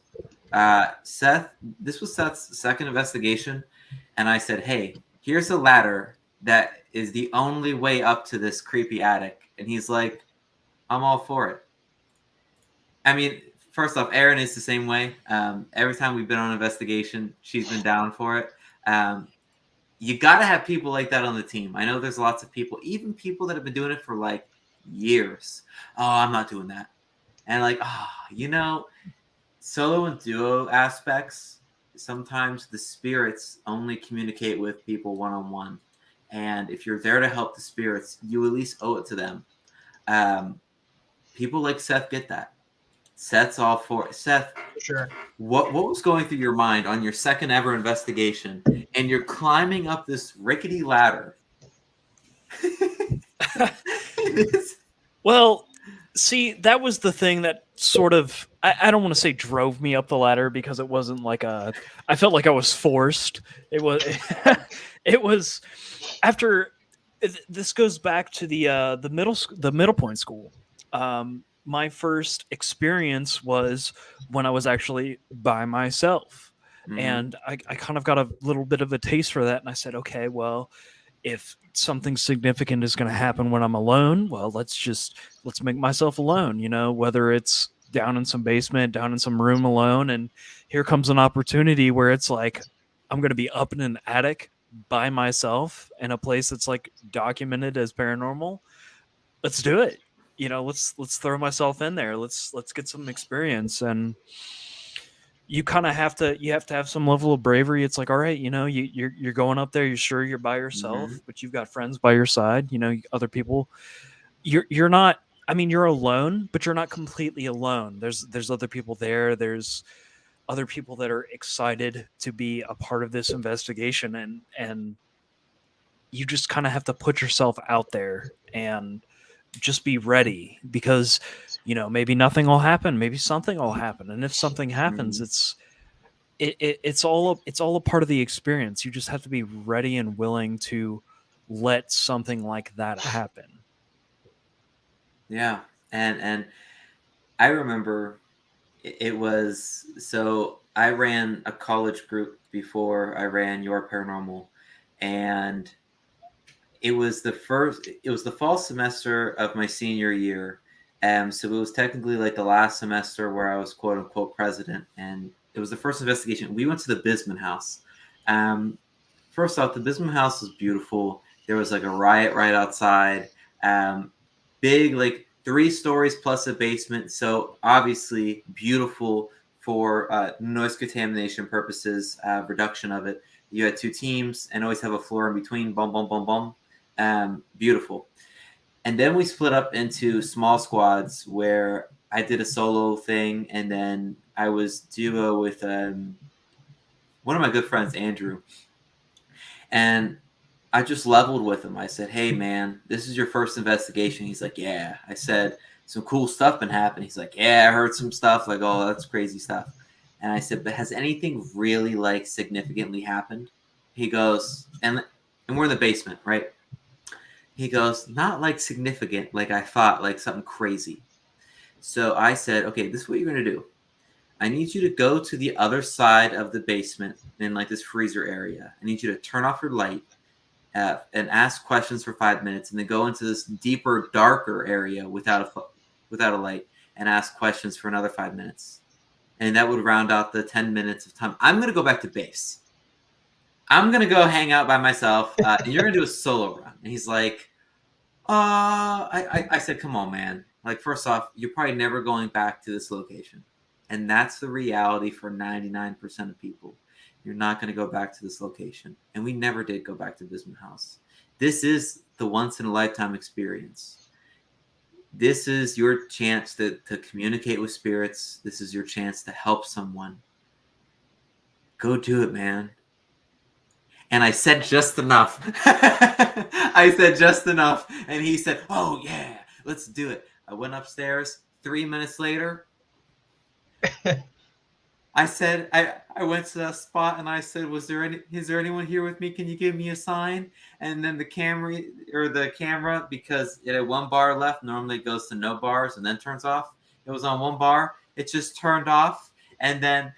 Seth, this was Seth's second investigation, and I said, hey, here's a ladder that is the only way up to this creepy attic. And he's like, I'm all for it. I mean, first off, Erin is the same way. Every time we've been on investigation, she's been down for it. You got to have people like that on the team. I know there's lots of people, even people that have been doing it for like years. Oh, I'm not doing that. And like, solo and duo aspects, sometimes the spirits only communicate with people one-on-one. And if you're there to help the spirits, you at least owe it to them. People like Seth get that. Seth's all for it. Seth, sure. What was going through your mind on your second ever investigation, and you're climbing up this rickety ladder? Well, see, that was the thing that sort of, I don't want to say drove me up the ladder, because it wasn't like I felt like I was forced. It was after, this goes back to the middle point school. My first experience was when I was actually by myself. Mm-hmm. And I kind of got a little bit of a taste for that. And I said, okay, well, if something significant is going to happen when I'm alone, well, let's make myself alone, whether it's down in some basement, down in some room alone. And here comes an opportunity where it's like, I'm going to be up in an attic by myself in a place that's like documented as paranormal. Let's do it. Let's throw myself in there. Let's get some experience. And you kind of have to have some level of bravery. It's like, all right, you're going up there. You're sure you're by yourself, mm-hmm. but you've got friends by your side. Other people. You're not. I mean, you're alone, but you're not completely alone. There's other people there. There's other people that are excited to be a part of this investigation, and you just kind of have to put yourself out there and just be ready, because maybe nothing will happen, maybe something will happen, and if something happens, it's all a part of the experience. You just have to be ready and willing to let something like that happen. Yeah. And I remember it was, so I ran a college group before I ran Your Paranormal, and it was the fall semester of my senior year. So it was technically like the last semester where I was quote unquote president. And it was the first investigation. We went to the Bisman house. First off, the Bisman house was beautiful. There was like a riot right outside. Big, like 3 stories plus a basement. So obviously beautiful for noise contamination purposes, reduction of it. You had 2 teams and always have a floor in between. Boom, boom, boom, boom. Beautiful. And then we split up into small squads where I did a solo thing, and then I was duo with one of my good friends, Andrew. And I just leveled with him. I said, hey man, this is your first investigation. He's like, yeah. I said, some cool stuff been happening. He's like, yeah, I heard some stuff. Like, oh, that's crazy stuff. And I said, but has anything really like significantly happened? He goes, and we're in the basement, right? He goes, not like significant, like I thought, like something crazy. So I said, okay, this is what you're going to do. I need you to go to the other side of the basement in like this freezer area. I need you to turn off your light and ask questions for 5 minutes, and then go into this deeper, darker area without a light. and ask questions for another 5 minutes. And that would round out the 10 minutes of time. I'm going to go back to base. I'm going to go hang out by myself, and you're going to do a solo run. And he's like, I said, come on, man. Like, first off, you're probably never going back to this location. And that's the reality for 99% of people. You're not going to go back to this location. And we never did go back to Bismuth House. This is the once-in-a-lifetime experience. This is your chance to communicate with spirits. This is your chance to help someone. Go do it, man. And I said just enough. I said just enough. And he said, oh, yeah, let's do it. I went upstairs. 3 minutes later, I said, I went to that spot and I said, is there anyone here with me? Can you give me a sign? And then the camera, because it had one bar left, normally it goes to no bars and then turns off. It was on one bar. It just turned off. And then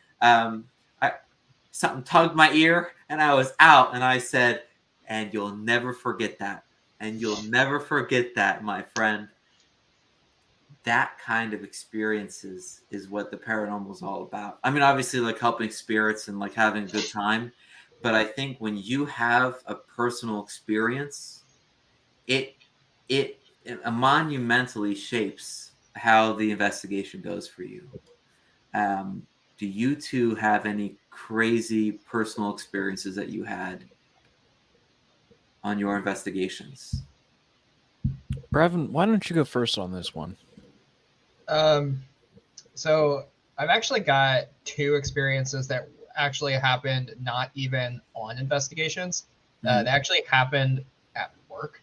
something tugged my ear and I was out. And I said, and you'll never forget that. And you'll never forget that, my friend. That kind of experiences is what the paranormal is all about. I mean, obviously, like helping spirits and like having a good time. But I think when you have a personal experience, it monumentally shapes how the investigation goes for you. Do you two have any crazy personal experiences that you had on your investigations? Bravin, why don't you go first on this one? So I've actually got 2 experiences that actually happened not even on investigations. They actually happened at work.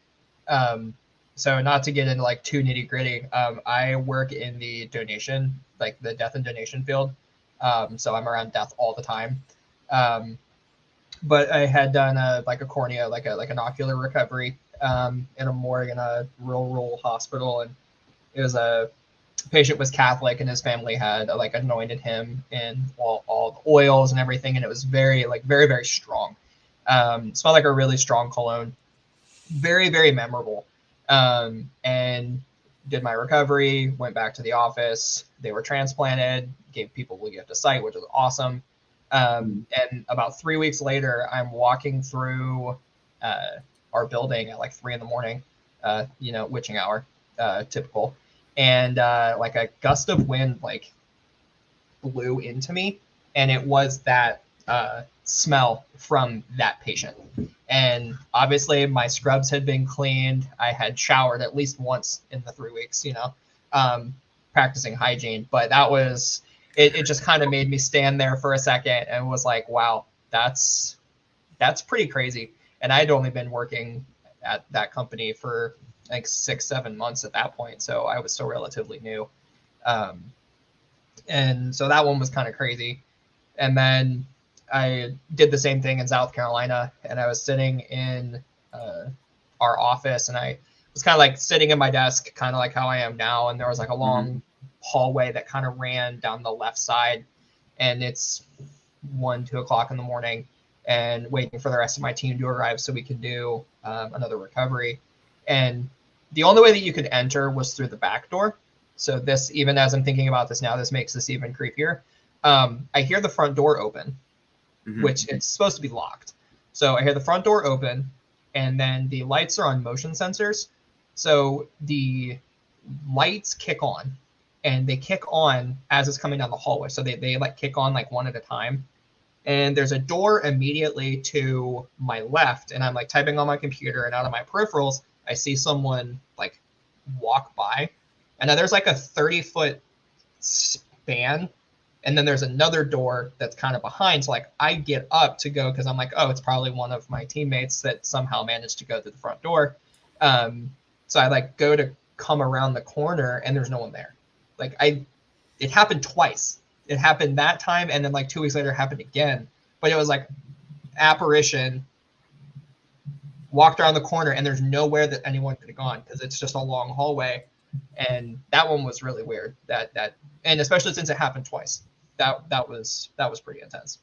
So not to get into like too nitty gritty, I work in the donation, like the death and donation field. So I'm around death all the time. But I had done a cornea, like an ocular recovery, in a morgue in a rural hospital. And it was a patient was Catholic and his family had like anointed him in all the oils and everything. And it was very, very strong. Smelled like a really strong cologne, very, very memorable. And did my recovery, went back to the office. They were transplanted, gave people a gift of sight, which was awesome. And about 3 weeks later, I'm walking through our building at like 3 a.m, witching hour, typical. And like a gust of wind like blew into me, and it was that smell from that patient. And obviously my scrubs had been cleaned. I had showered at least once in the 3 weeks, practicing hygiene. But that was it just kind of made me stand there for a second and was like, wow, that's pretty crazy. And I'd only been working at that company for like 6-7 months at that point, so I was still relatively new. And so that one was kind of crazy. And then I did the same thing in South Carolina, and I was sitting in our office, and I was kind of like sitting at my desk, kind of like how I am now. And there was like a long hallway that kind of ran down the left side, and it's 1-2 o'clock in the morning, and waiting for the rest of my team to arrive so we could do another recovery. And the only way that you could enter was through the back door. So this, even as I'm thinking about this now, this makes this even creepier. I hear the front door open, which it's supposed to be locked. So I hear the front door open, and then the lights are on motion sensors. So the lights kick on, and they kick on as it's coming down the hallway. So they like kick on like one at a time. And there's a door immediately to my left, and I'm like typing on my computer, and out of my peripherals, I see someone like walk by. And now there's like a 30-foot span, and then there's another door that's kind of behind. So like I get up to go, because I'm like, oh, it's probably one of my teammates that somehow managed to go through the front door. So I like go to come around the corner, and there's no one there. Like it happened twice. It happened that time, and then like 2 weeks later it happened again. But it was like apparition, walked around the corner, and there's nowhere that anyone could have gone, because it's just a long hallway. And that one was really weird. That and especially since it happened twice. That was pretty intense.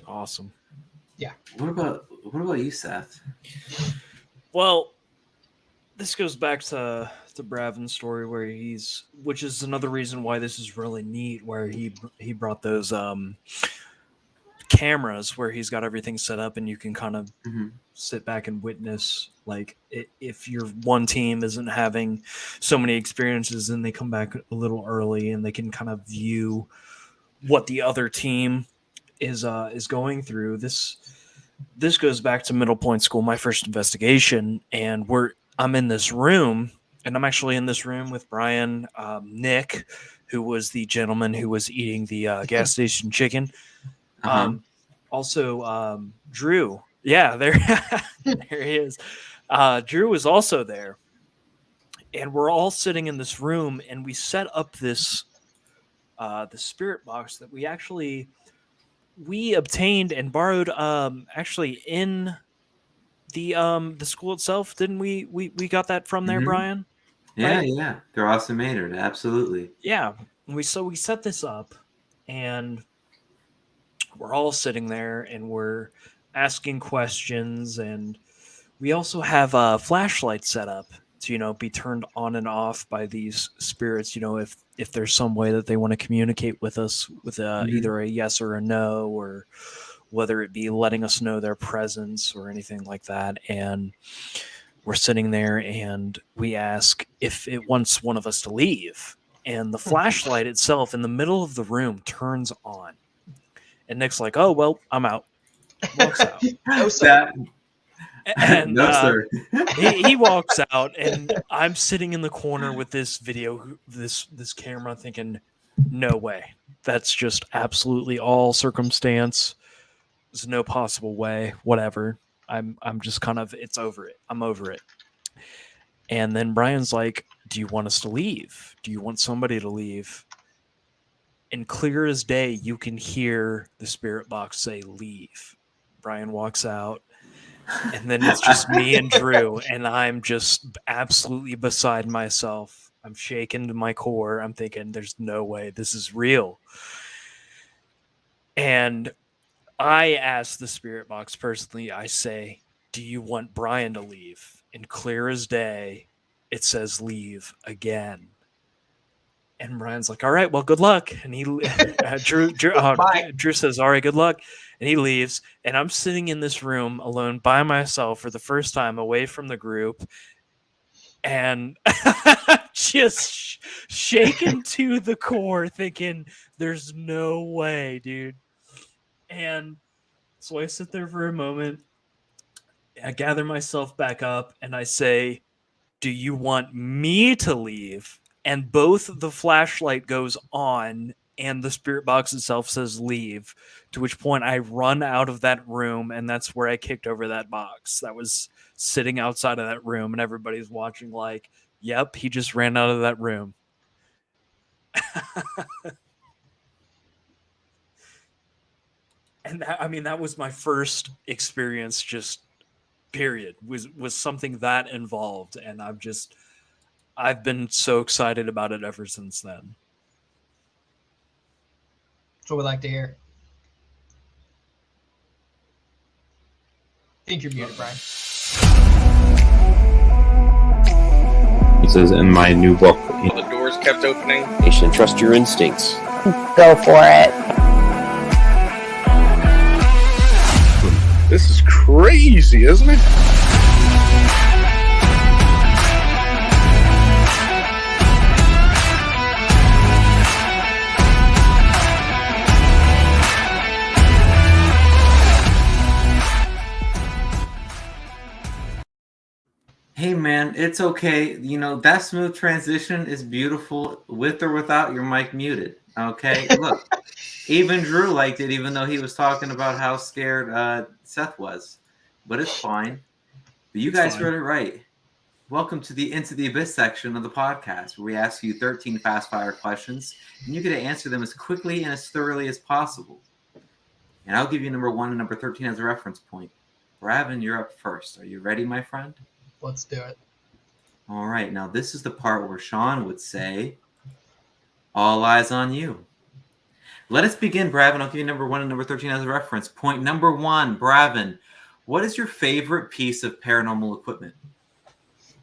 Awesome. Yeah. What about you, Seth? Well, this goes back to the Bravin story where which is another reason why this is really neat, where he brought those cameras where he's got everything set up and you can kind of sit back and witness, like, if your one team isn't having so many experiences and they come back a little early and they can kind of view what the other team is going through. This goes back to Middle Point School, my first investigation, and I'm in this room, and I'm actually in this room with Brian, Nick, who was the gentleman who was eating the gas station chicken. Also, Drew. Yeah, there he is. Drew was also there. And we're all sitting in this room, and we set up this the spirit box that we obtained and borrowed actually in the school itself. Didn't we got that from there, Brian? Yeah, right? Yeah. They're awesome made it. Absolutely. Yeah. We set this up, and we're all sitting there and we're asking questions, and we also have a flashlight set up to, be turned on and off by these spirits, if there's some way that they want to communicate with us with either a yes or a no, or whether it be letting us know their presence or anything like that. And we're sitting there and we ask if it wants one of us to leave, and the flashlight itself in the middle of the room turns on. And Nick's like, "Oh, well, I'm out." Walks out. No, sir. And no, sir. he walks out, and I'm sitting in the corner with this this camera, thinking, "No way. That's just absolutely all circumstance. There's no possible way. Whatever. I'm just kind of, it's over it. I'm over it." And then Brian's like, "Do you want us to leave? Do you want somebody to leave?" And clear as day, you can hear the spirit box say, "Leave." Brian walks out, and then it's just me and Drew, and I'm just absolutely beside myself. I'm shaken to my core. I'm thinking, there's no way this is real. And I asked the spirit box personally, I say, "Do you want Brian to leave?" And clear as day, it says, "Leave" again. And Brian's like, "All right, well, good luck." And he, Drew says, "All right, good luck." And he leaves. And I'm sitting in this room alone by myself for the first time, away from the group, and just shaken to the core, thinking, there's no way, dude. And so I sit there for a moment. I gather myself back up and I say, "Do you want me to leave?" And both the flashlight goes on and the spirit box itself says "leave," to which point I run out of that room, and that's where I kicked over that box that was sitting outside of that room, and everybody's watching like, "Yep, he just ran out of that room." And that was my first experience, just period, was something that involved, and I've been so excited about it ever since then. That's what we like to hear. I think you're muted, Brian. He says in my new book, The doors kept opening. you should trust your instincts. Go for it. This is crazy, isn't it? Hey man, it's okay. That smooth transition is beautiful with or without your mic muted. Okay, look, even Drew liked it, even though he was talking about how scared Seth was. But it's fine. But you guys heard it right. Welcome to the Into the Abyss section of the podcast, where we ask you 13 fast-fire questions, and you get to answer them as quickly and as thoroughly as possible. And I'll give you number 1 and number 13 as a reference point. Bravin, you're up first. Are you ready, my friend? Let's do it. All right. Now, this is the part where Sean would say, "All eyes on you." Let us begin, Bravin. I'll give you number 1 and number 13 as a reference. Point number 1, Bravin. What is your favorite piece of paranormal equipment?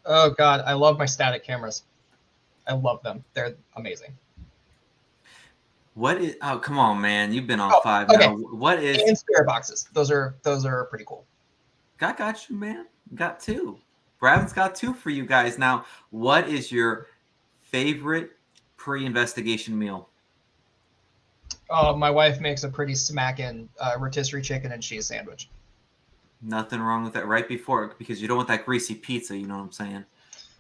Oh God, I love my static cameras. I love them. They're amazing. What is? Oh, come on, man! You've been on Oh, 5 okay. now. What is? And spirit boxes. Those are pretty cool. Got you, man. Got 2. Bravin's got 2 for you guys. Now, what is your favorite pre-investigation meal? Oh, my wife makes a pretty smacking rotisserie chicken and cheese sandwich. Nothing wrong with that. Right before, because you don't want that greasy pizza. You know what I'm saying?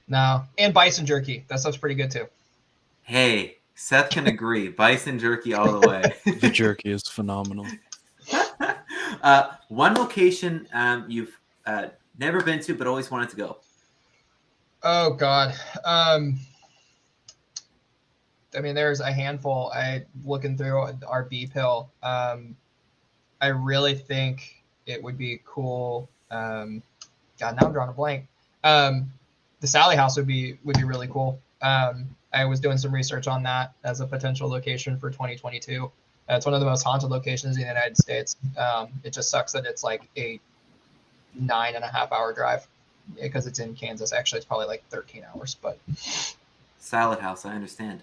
No, and bison jerky. That stuff's pretty good too. Hey, Seth can agree. Bison jerky all the way. The jerky is phenomenal. One location you've never been to but always wanted to go. Oh God. I mean, there's a handful. I looking through our B pill. I really think it would be cool. God, now I'm drawing a blank. The Sally House would be really cool. I was doing some research on that as a potential location for 2022. It's one of the most haunted locations in the United States. It just sucks that it's like a 9.5-hour drive because it's in Kansas. Actually, it's probably like 13 hours. But Salad House, I understand.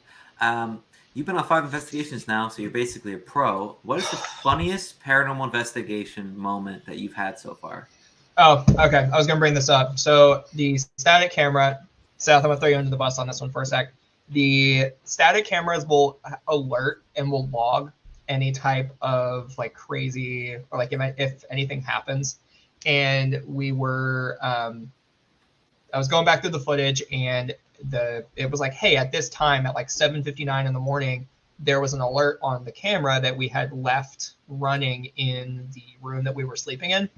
You've been on 5 investigations now, so you're basically a pro. What is the funniest paranormal investigation moment that you've had so far? Oh, okay. I was gonna bring this up. So the static camera, Seth, I'm gonna throw you under the bus on this one for a sec. The static cameras will alert and will log any type of like crazy or like if anything happens. And we were, I was going back through the footage and it was like, hey, at this time at like 7:59 in the morning, there was an alert on the camera that we had left running in the room that we were sleeping in.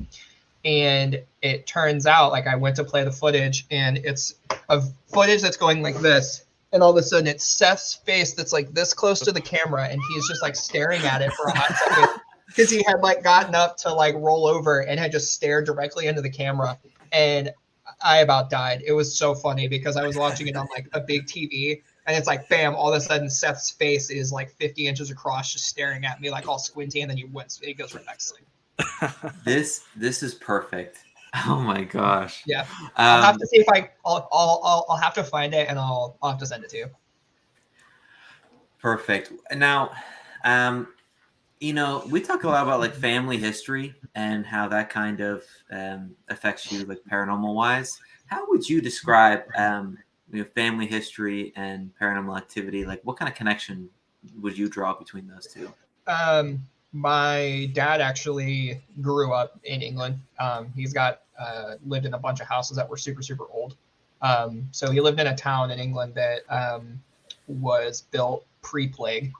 And it turns out, like, I went to play the footage, and it's a footage that's going like this, and all of a sudden it's Seth's face that's like this close to the camera, and he's just like staring at it for a hot second because he had like gotten up to like roll over and had just stared directly into the camera, and I about died. It was so funny because I was watching it on like a big TV, and it's like bam, all of a sudden Seth's face is like 50 inches across, just staring at me like all squinty, and then he goes right back to sleep. This is perfect. Oh my gosh. Yeah, I'll have to see if I'll have to find it and I'll have to send it to you. Perfect. Now, we talk a lot about like family history and how that kind of affects you, like paranormal wise. How would you describe family history and paranormal activity? Like, what kind of connection would you draw between those two? My dad actually grew up in England. He's got lived in a bunch of houses that were super, super old. So he lived in a town in England that was built pre-plague.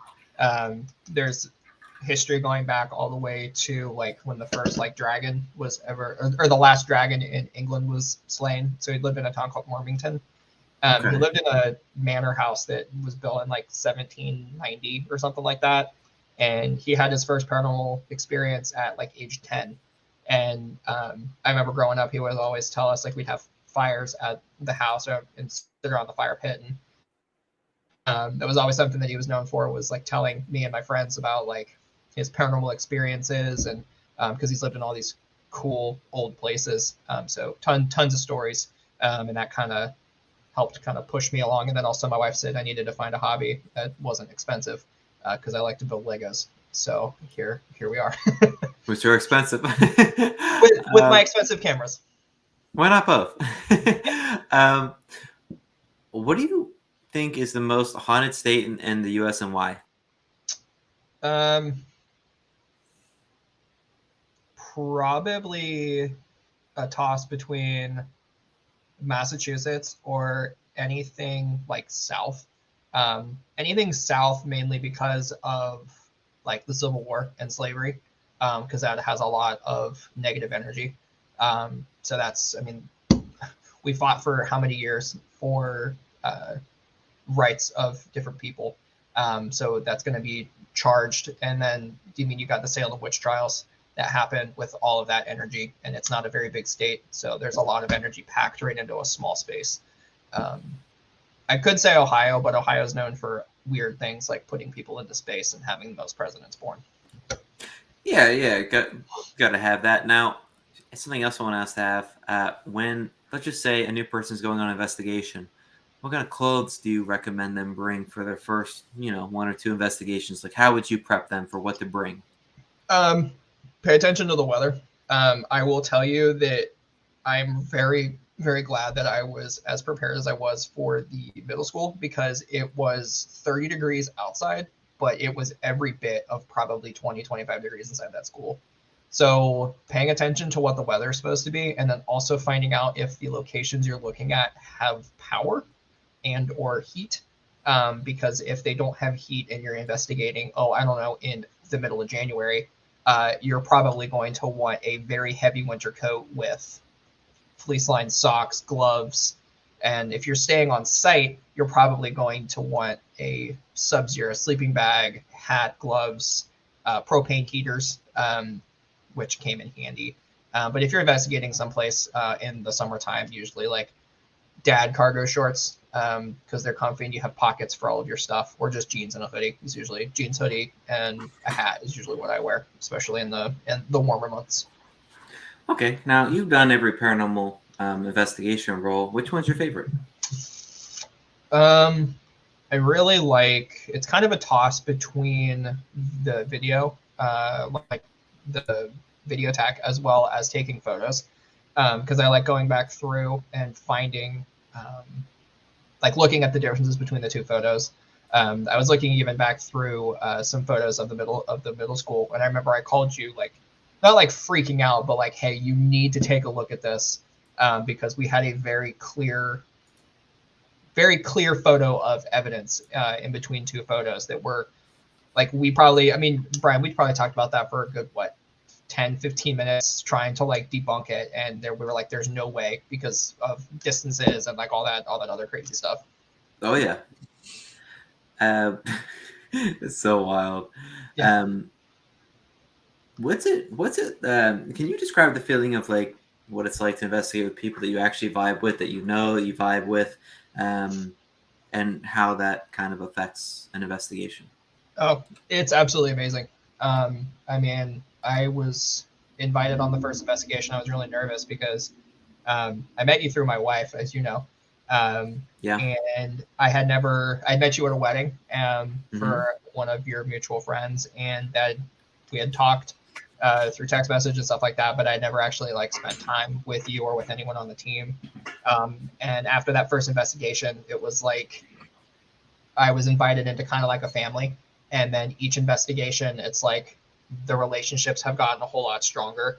There's history going back all the way to like when the first like dragon was ever, or the last dragon in England was slain. So he lived in a town called Mormington. Okay. He lived in a manor house that was built in like 1790 or something like that. And he had his first paranormal experience at like age 10. And I remember growing up, he would always tell us like we'd have fires at the house and sit around the fire pit. And that was always something that he was known for, was like telling me and my friends about like his paranormal experiences. And because he's lived in all these cool old places. So tons of stories. And that kind of helped kind of push me along. And then also my wife said I needed to find a hobby that wasn't expensive. Because I like to build Legos, so here we are. Which are expensive. with my expensive cameras. Why not both? What do you think is the most haunted state in the U.S. and why? Probably a toss between Massachusetts or anything like south. Anything south, mainly because of like the Civil War and slavery, because that has a lot of negative energy. So that's, I mean, we fought for how many years for rights of different people. So that's going to be charged. And then, you got the Salem witch trials that happened with all of that energy, and it's not a very big state. So there's a lot of energy packed right into a small space. I could say Ohio, but Ohio is known for weird things like putting people into space and having the most presidents born. Yeah, got to have that. Now, something else I want us to have. When let's just say a new person's going on an investigation. What kind of clothes do you recommend them bring for their first, 1 or 2 investigations? Like, how would you prep them for what to bring? Pay attention to the weather. I will tell you that I'm very, very glad that I was as prepared as I was for the middle school, because it was 30 degrees outside, but it was every bit of probably 20, 25 degrees inside that school. So paying attention to what the weather is supposed to be, and then also finding out if the locations you're looking at have power and or heat. Because if they don't have heat and you're investigating, I don't know, in the middle of January, you're probably going to want a very heavy winter coat with fleece-lined socks, gloves, and if you're staying on site, you're probably going to want a sub-zero sleeping bag, hat, gloves, propane heaters, which came in handy. But if you're investigating someplace in the summertime, usually like dad cargo shorts, because they're comfy and you have pockets for all of your stuff, or just jeans and a hoodie is usually jeans, hoodie, and a hat is usually what I wear, especially in the warmer months. Okay, now you've done every paranormal investigation role. Which one's your favorite? I really like, it's kind of a toss between the video, like the video tech, as well as taking photos, because I like going back through and finding, like looking at the differences between the two photos. I was looking even back through some photos of the middle school, and I remember I called you, like, not like freaking out, but like, hey, you need to take a look at this, because we had a very clear photo of evidence in between two photos that were like, Brian, we probably talked about that for a good 10, 15 minutes trying to like debunk it, and we were like, there's no way, because of distances and like all that other crazy stuff. Oh yeah. It's so wild. Yeah. What's it can you describe the feeling of like what it's like to investigate with people that you actually vibe with, that you vibe with, and how that kind of affects an investigation? Oh, it's absolutely amazing. I was invited on the first investigation. I was really nervous because I met you through my wife, as you know. Yeah. And I met you at a wedding for one of your mutual friends, and that we had talked through text message and stuff like that, but I never actually like spent time with you or with anyone on the team. And after that first investigation, it was like I was invited into kind of like a family. And then each investigation, it's like the relationships have gotten a whole lot stronger.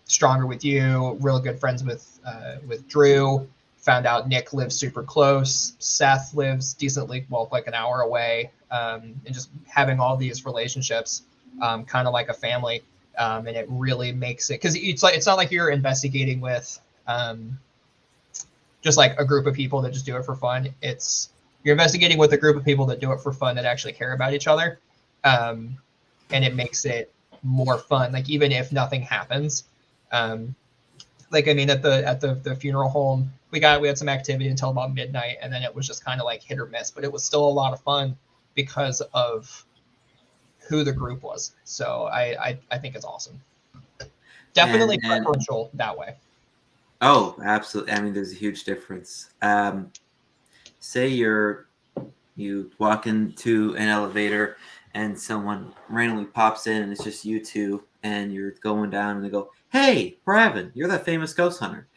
Stronger with you, real good friends with Drew. Found out Nick lives super close. Seth lives decently, like an hour away. And just having all these relationships, kind of like a family. And it really makes it, because it's not like you're investigating with just like a group of people that just do it for fun. You're investigating with a group of people that do it for fun, that actually care about each other. And it makes it more fun. Like, even if nothing happens, at the funeral home, we had some activity until about midnight, and then it was just kind of like hit or miss, but it was still a lot of fun because of who the group was. So I think it's awesome. Definitely preferential that way. Oh, absolutely. I mean, there's a huge difference. Say you walk into an elevator and someone randomly pops in and it's just you two, and you're going down and they go, "Hey, Bravin, you're that famous ghost hunter."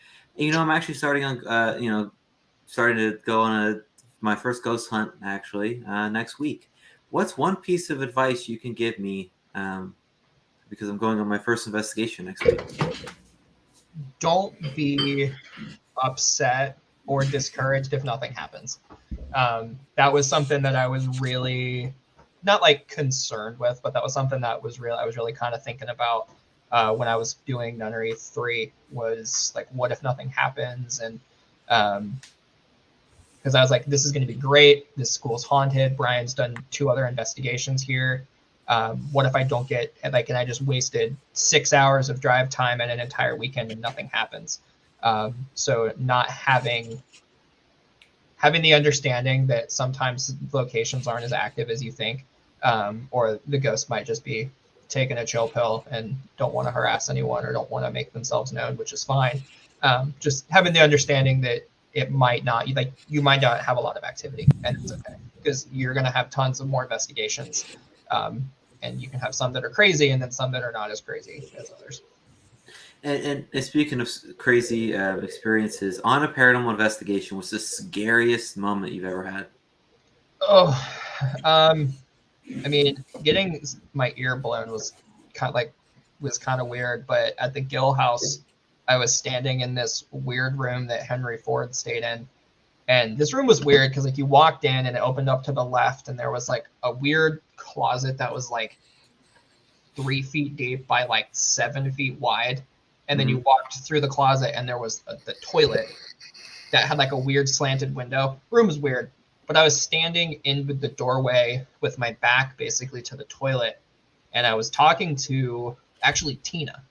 And, I'm actually starting to go on my first ghost hunt actually next week. What's one piece of advice you can give me, because I'm going on my first investigation next week? Don't be upset or discouraged if nothing happens. That was something that I was really not like concerned with, but that was something that I was really kind of thinking about when I was doing Nunnery 3, was like, what if nothing happens? And because I was like, this is going to be great. This school's haunted. Brian's done 2 other investigations here. What if I don't get, like, and I just wasted 6 hours of drive time and an entire weekend and nothing happens. So not having the understanding that sometimes locations aren't as active as you think, or the ghost might just be taking a chill pill and don't want to harass anyone or don't want to make themselves known, which is fine. Just having the understanding that it might not, like, you might not have a lot of activity, and it's okay because you're going to have tons of more investigations. And you can have some that are crazy and then some that are not as crazy as others. And speaking of crazy experiences, on a paranormal investigation, what's the scariest moment you've ever had? Oh, I mean, getting my ear blown was kind of weird. But at the Gill House, I was standing in this weird room that Henry Ford stayed in, and this room was weird because like you walked in and it opened up to the left, and there was like a weird closet that was like 3 feet deep by like 7 feet wide, and then you walked through the closet and there was the toilet that had like a weird slanted window. Room was weird, but I was standing in the doorway with my back basically to the toilet, and I was talking to actually Tina.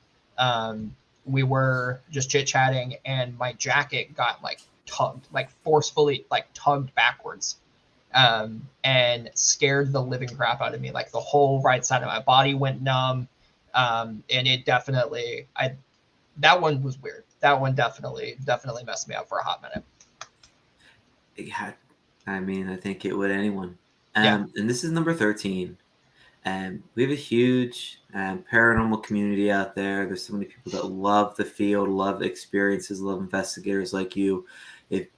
We were just chit chatting, and my jacket got like tugged, like forcefully, like tugged backwards, and scared the living crap out of me. Like the whole right side of my body went numb, and it definitely, that one was weird. That one definitely messed me up for a hot minute. Yeah, I mean, I think it would anyone. Yeah. And this is number 13. We have a huge paranormal community out there. There's so many people that love the field, love experiences, love investigators like you.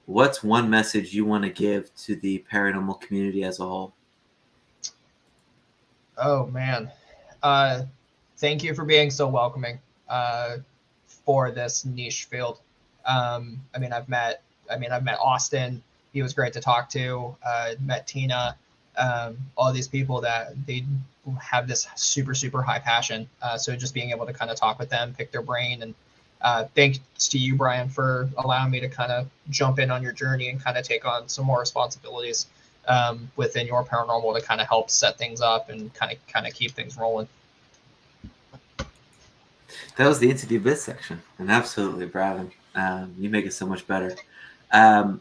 What's one message you want to give to the paranormal community as a whole? Oh man, thank you for being so welcoming for this niche field. I mean, I've met Austin. He was great to talk to. Met Tina. All these people that they have this super high passion. So just being able to kind of talk with them, pick their brain, and thanks to you, Brian, for allowing me to kind of jump in on your journey and kind of take on some more responsibilities within your paranormal to kind of help set things up and kind of keep things rolling. That was the Into the Abyss section, and absolutely, Bravin. You make it so much better. That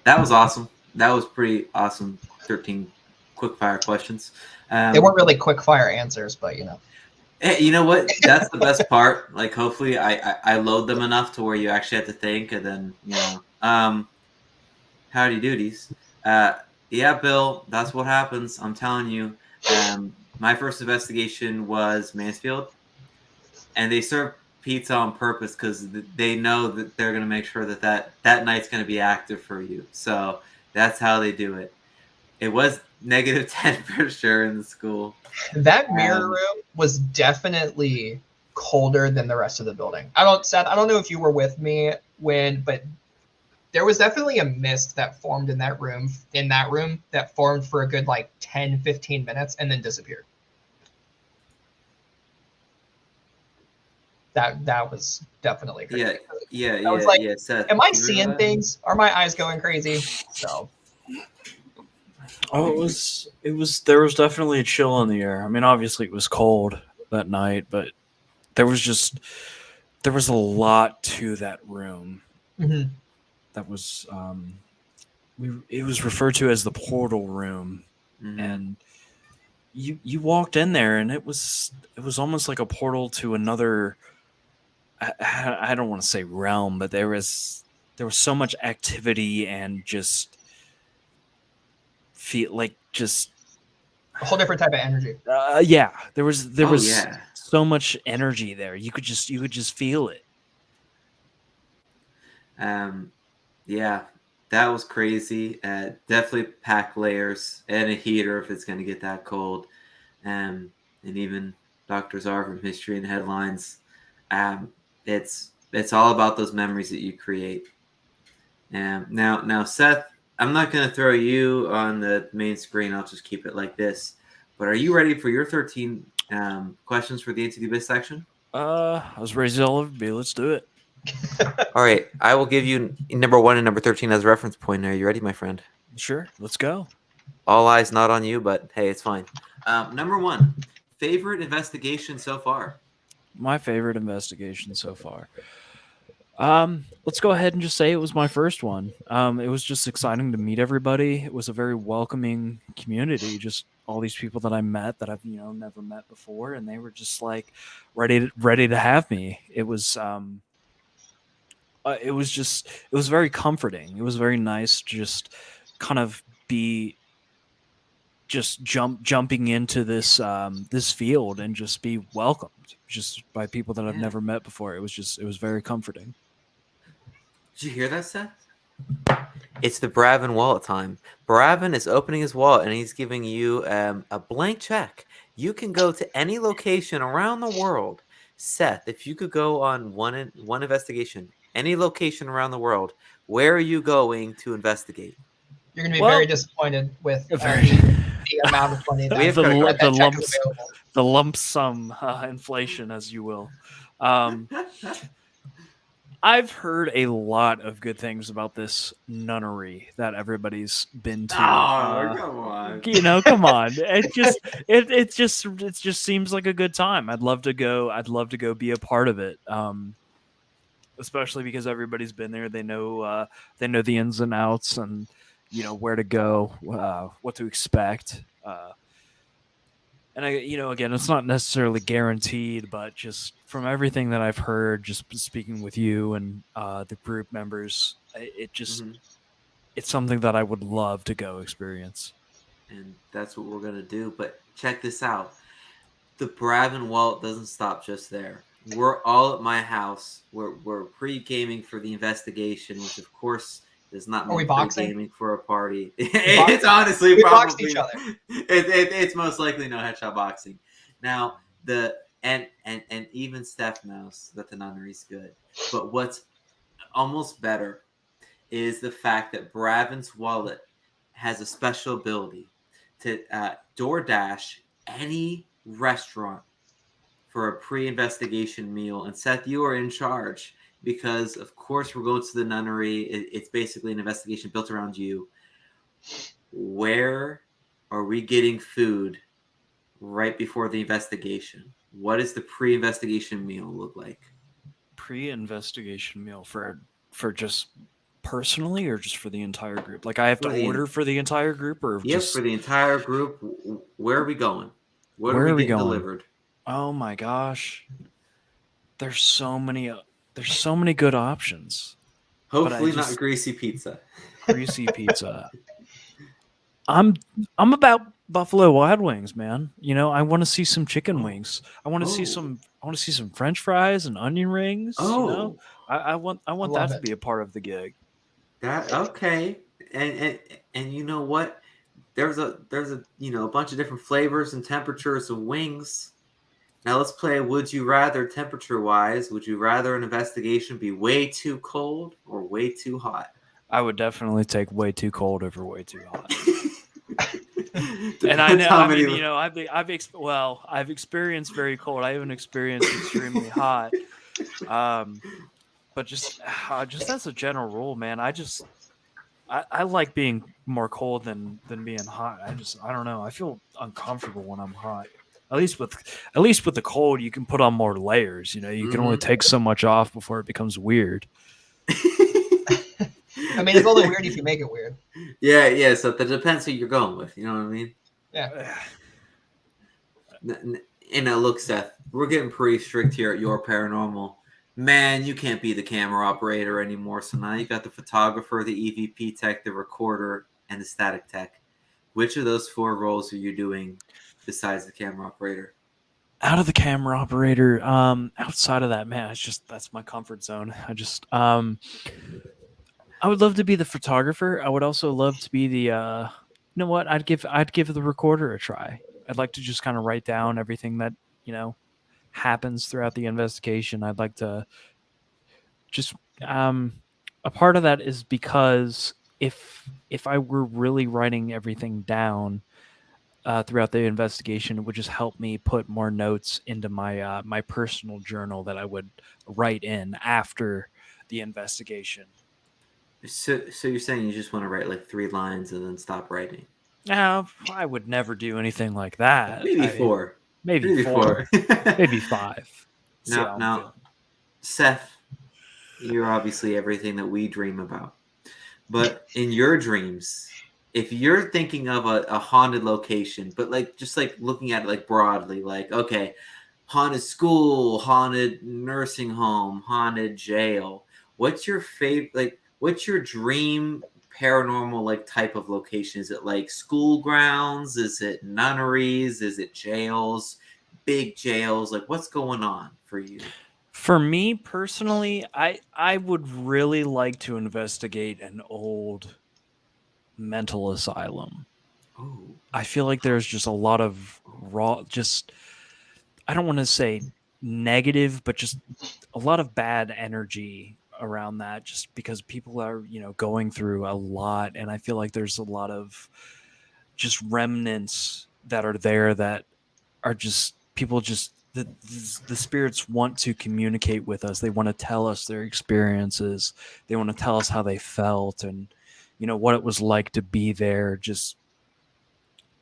was awesome. That was pretty awesome. 13 quick fire questions. They weren't really quick fire answers, but you know. Hey, you know what? That's the best part. Like, hopefully, I load them enough to where you actually have to think, and then howdy doodies. Yeah, Bill, that's what happens. I'm telling you. My first investigation was Mansfield, and they serve pizza on purpose because they know that they're going to make sure that night's going to be active for you. So that's how they do it. It was -10 for sure in the school. That mirror room was definitely colder than the rest of the building. Seth, I don't know if you were with me but there was definitely a mist that formed in that room that formed for a good like 10-15 minutes and then disappeared. That was definitely crazy. Yeah. I was like, Seth, am I seeing things? Are my eyes going crazy? So there was definitely a chill in the air. I mean, obviously it was cold that night, but there was a lot to that room. Mm-hmm. That was it was referred to as the portal room. Mm-hmm. And you walked in there and it was almost like a portal to another, I don't want to say realm, but there was so much activity and just feel like just a whole different type of energy. Yeah, there was so much energy there. You could just feel it. Yeah, that was crazy. Definitely pack layers and a heater if it's going to get that cold. And even Dr. Czar from History and Headlines. It's all about those memories that you create. Now, Seth, I'm not going to throw you on the main screen. I'll just keep it like this. But are you ready for your 13 questions for the Into the Abyss section? I was ready to all be. Let's do it. All right. I will give you number 1 and number 13 as a reference point. Are you ready, my friend? Sure. Let's go. All eyes not on you, but hey, it's fine. Number 1, favorite investigation so far? My favorite investigation so far. Let's go ahead and just say it was my first one. It was just exciting to meet everybody. It was a very welcoming community. Just all these people that I met that I've never met before, and they were just like ready to have me. It was it was very comforting. It was very nice to just kind of be just jumping into this field and just be welcomed just by people that I've Yeah. never met before. It was very comforting. Did you hear that, Seth? It's the Bravin wallet time. Bravin is opening his wallet and he's giving you a blank check. You can go to any location around the world. Seth, if you could go on one investigation, any location around the world, where are you going to investigate? You're going to be Well, very disappointed with very- the amount of money that We have the, credit lu- card. that the check lump is available. the lump sum inflation, as you will. I've heard a lot of good things about this nunnery that everybody's been to. Come on. Come on. It just seems like a good time. I'd love to go be a part of it. Especially because everybody's been there. They know the ins and outs and where to go, what to expect. And again, it's not necessarily guaranteed, but just from everything that I've heard, just speaking with you and the group members, it's something that I would love to go experience. And that's what we're gonna do. But check this out: the Bravin wallet doesn't stop just there. We're all at my house. We're pre-gaming for the investigation, which of course does not Are we mean boxing? pre-gaming for a party. box- It's honestly we boxed probably each other. It's most likely no headshot boxing. Now and even Steph knows that the nunnery's good. But what's almost better is the fact that Bravin's wallet has a special ability to DoorDash any restaurant for a pre-investigation meal. And Seth, you are in charge because, of course, we're going to the nunnery. It's basically an investigation built around you. Where are we getting food right before the investigation? What does the pre-investigation meal look like? Pre-investigation meal for just personally or just for the entire group? Like I have For to the- order for the entire group or Yep, just for the entire group. Where are we going? What Where are are we we getting going? delivered? Oh my gosh. There's so many good options. Hopefully just- not greasy pizza. Greasy pizza. I'm about Buffalo Wild Wings, man. I want to see some chicken wings. I want to see some French fries and onion rings. Oh, I want love that to it. be a part of the gig. that okay. And you know what? There's a a bunch of different flavors and temperatures of wings. Now let's play Would You Rather temperature wise. Would you rather an investigation be way too cold or way too hot? I would definitely take way too cold over way too hot. Depends And I know, how I many- mean, I've experienced very cold. I haven't experienced extremely hot. But just as a general rule, man, I like being more cold than being hot. I don't know. I feel uncomfortable when I'm hot. At least with the cold, you can put on more layers. You can only take so much off before it becomes weird. I mean, it's only weird if you make it weird. Yeah. So that depends who you're going with. You know what I mean? Yeah. Look, Seth, we're getting pretty strict here at Your Paranormal. Man, you can't be the camera operator anymore. So now you got the photographer, the EVP tech, the recorder, and the static tech. Which of those 4 roles are you doing besides the camera operator? Out of the camera operator, outside of that, man, that's my comfort zone. I would love to be the photographer. I would also love to be the you know what? I'd give the recorder a try. I'd like to just kind of write down everything that, happens throughout the investigation. I'd like to just a part of that is because if I were really writing everything down throughout the investigation, it would just help me put more notes into my my personal journal that I would write in after the investigation. So you're saying you just want to write like 3 lines and then stop writing? No, I would never do anything like that. Maybe 4. Maybe 4. Maybe 5. See how I'm Now, feeling. Seth, you're obviously everything that we dream about. But in your dreams, if you're thinking of a haunted location, but just looking at it like broadly, like, okay, haunted school, haunted nursing home, haunted jail, what's your favorite? Like, what's your dream paranormal like type of location? Is it like school grounds? Is it nunneries? Is it jails? Big jails? Like, what's going on for you? For me personally, I would really like to investigate an old mental asylum. Oh, I feel like there's just a lot of raw, just, I don't want to say negative, but just a lot of bad energy around that, just because people are, going through a lot. And I feel like there's a lot of just remnants that are there that are just people just the spirits want to communicate with us. They want to tell us their experiences. They want to tell us how they felt and what it was like to be there. Just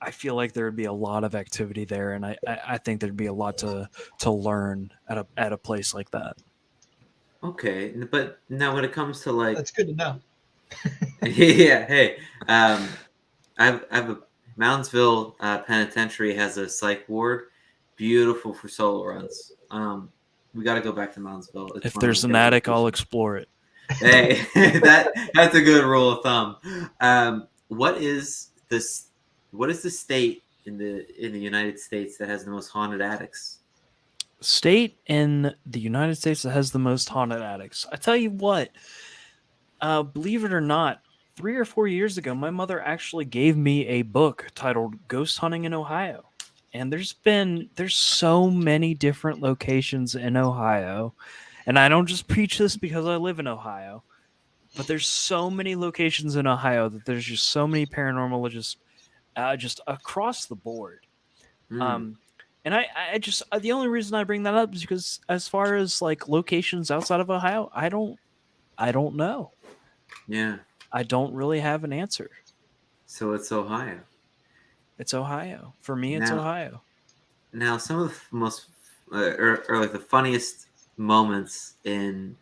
I feel like there would be a lot of activity there, and I think there'd be a lot to learn at a place like that. okay. But now when it comes to like, That's good to know. yeah, hey, I've a Moundsville Penitentiary has a psych ward, beautiful for solo runs. We got to go back to Moundsville. It's If one of there's my an favorite attic, I'll locations. explore it. Hey, that's a good rule of thumb. What is this? What is the state in the United States that has the most haunted attics? State in the United States that has the most haunted attics. I tell you what, believe it or not, 3 or 4 years ago, my mother actually gave me a book titled Ghost Hunting in Ohio. And there's so many different locations in Ohio. And I don't just preach this because I live in Ohio, but there's so many locations in Ohio that there's just so many paranormal just across the board. Mm, And I just the only reason I bring that up is because as far as like locations outside of Ohio, I don't know. yeah. I don't really have an answer. So it's Ohio. It's Ohio. For me, it's Now, Ohio. now some of the most or like the funniest moments in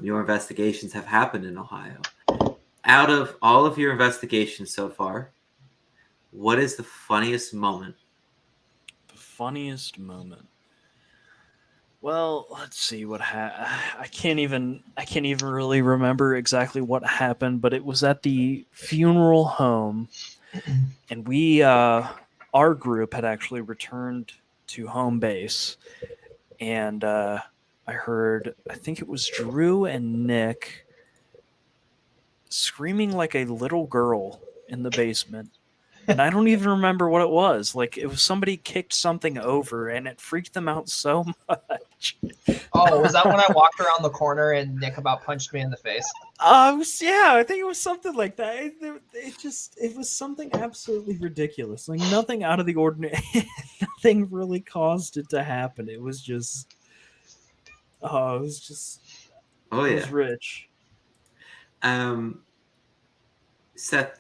your investigations have happened in Ohio. Out of all of your investigations so far, what is the funniest moment? The funniest moment. Well, let's see what I can't even really remember exactly what happened, but it was at the funeral home, and our group had actually returned to home base, and I heard, I think it was Drew and Nick screaming like a little girl in the basement. And I don't even remember what it was. Like, it was somebody kicked something over and it freaked them out so much. Oh, was that when I walked around the corner and Nick about punched me in the face? Yeah, I think it was something like that. It was something absolutely ridiculous. Like, nothing out of the ordinary. Nothing really caused it to happen. It was just, oh, it was just, Oh it yeah. was rich. Seth,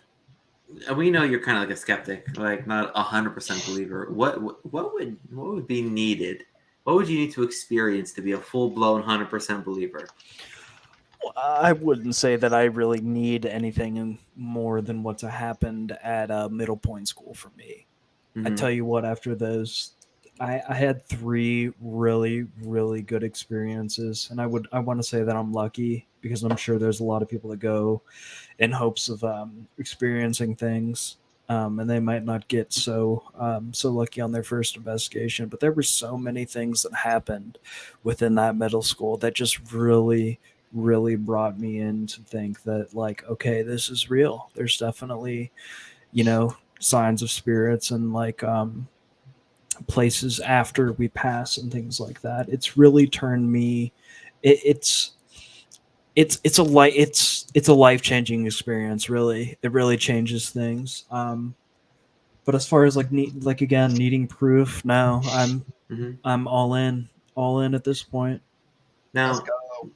we know you're kind of like a skeptic, like not 100% believer. What would be needed? What would you need to experience to be a full blown 100% believer? I wouldn't say that I really need anything more than what's happened at Middle Point School for me. I Mhm. tell you what, after those, I had 3 really, really good experiences, and I want to say that I'm lucky because I'm sure there's a lot of people that go in hopes of experiencing things, and they might not get so lucky on their first investigation. But there were so many things that happened within that middle school that just really, really brought me in to think that, like, okay, this is real. There's definitely, signs of spirits and like places after we pass and things like that. It's really turned me. It, it's a life changing experience. Really, it really changes things. But as far as like again needing proof, now Mhm. I'm all in at this point. Let's Now, go.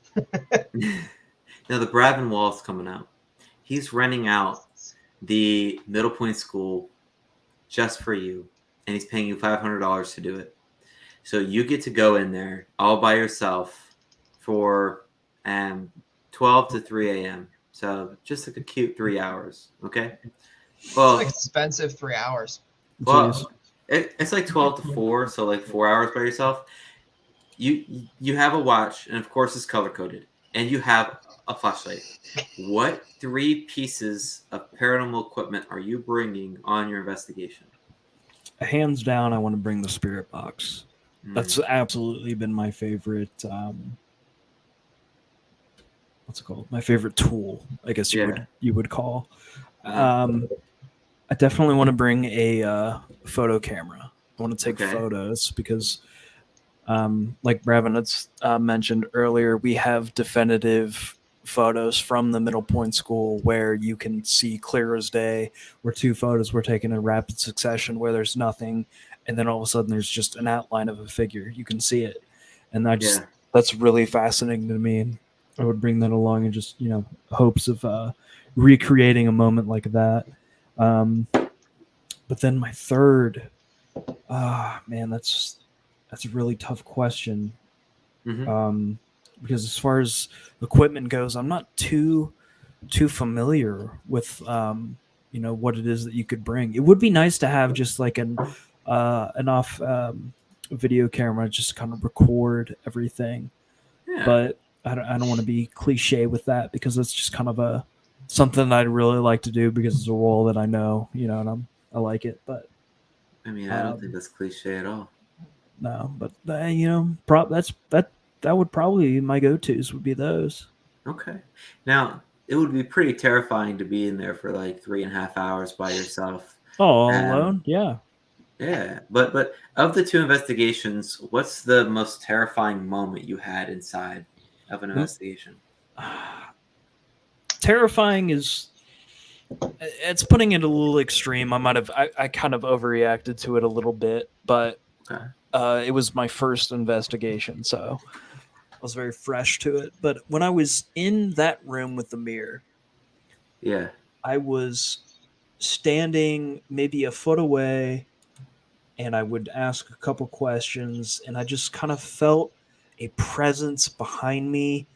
now the Bravin wall's coming out. He's renting out the Middle Point School just for you, and he's paying you $500 to do it. So you get to go in there all by yourself for 12 to 3 a.m. So just like a cute 3 hours. Okay. Well, It's expensive 3 hours. well, Jeez. it's like 12 to 4, so like 4 hours by yourself. You have a watch, and of course it's color coded, and you have a flashlight. What 3 pieces of paranormal equipment are you bringing on your investigation? Hands down, I want to bring the spirit box. Mm. That's absolutely been my favorite. What's it called? My favorite tool, I guess you would call. I definitely want to bring a photo camera. I want to take photos because, like Bravin had mentioned earlier, we have definitive photos from the Middle Point School where you can see clear as day, where 2 photos were taken in rapid succession, where there's nothing, and then all of a sudden there's just an outline of a figure. You can see it, and that's really fascinating to me. And I would bring that along and just hopes of recreating a moment like that. But then my third, man, that's a really tough question. Mm-hmm. Because as far as equipment goes, I'm not too familiar with what it is that you could bring. It would be nice to have just like an off video camera, just kind of record everything. Yeah. But I don't want to be cliche with that because that's just kind of something I'd really like to do because it's a role that I know, and I like it. But I mean, I don't think that's cliche at all. No, but that would probably be my go-tos would be those. Okay. Now, it would be pretty terrifying to be in there for like 3.5 hours by yourself. Oh, alone? Yeah. Yeah. But of the 2 investigations, what's the most terrifying moment you had inside of an investigation? Terrifying it's putting it a little extreme. I kind of overreacted to it a little bit, but it was my first investigation, so I was very fresh to it. But when I was in that room with the mirror, I was standing maybe a foot away, and I would ask a couple questions, and I just kind of felt a presence behind me,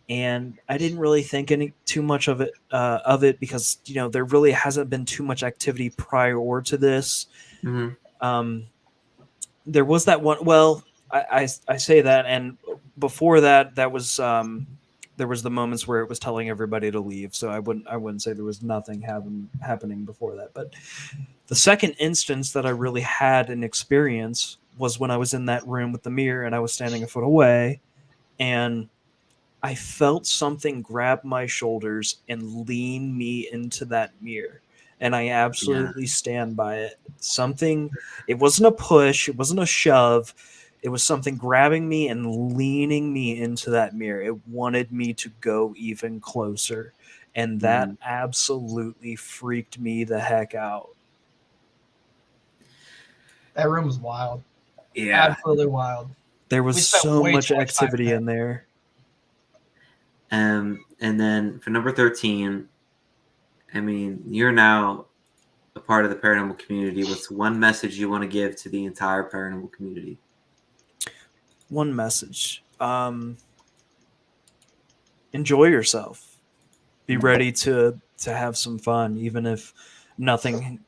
and I didn't really think too much of it because there really hasn't been too much activity prior to this. Mm-hmm. There was that one. Well, I say that, and before that was there was the moments where it was telling everybody to leave. So I wouldn't say there was nothing happening before that. But the second instance that I really had an experience was when I was in that room with the mirror and I was standing a foot away, and I felt something grab my shoulders and lean me into that mirror. And I absolutely stand by it. It wasn't a push, it wasn't a shove. It was something grabbing me and leaning me into that mirror. It wanted me to go even closer. And that absolutely freaked me the heck out. That room was wild. Yeah. Absolutely wild. There was so much activity in there. And then for number 13, I mean, you're now a part of the paranormal community. What's one message you want to give to the entire paranormal community? One message. Enjoy yourself. Be ready to have some fun, even if nothing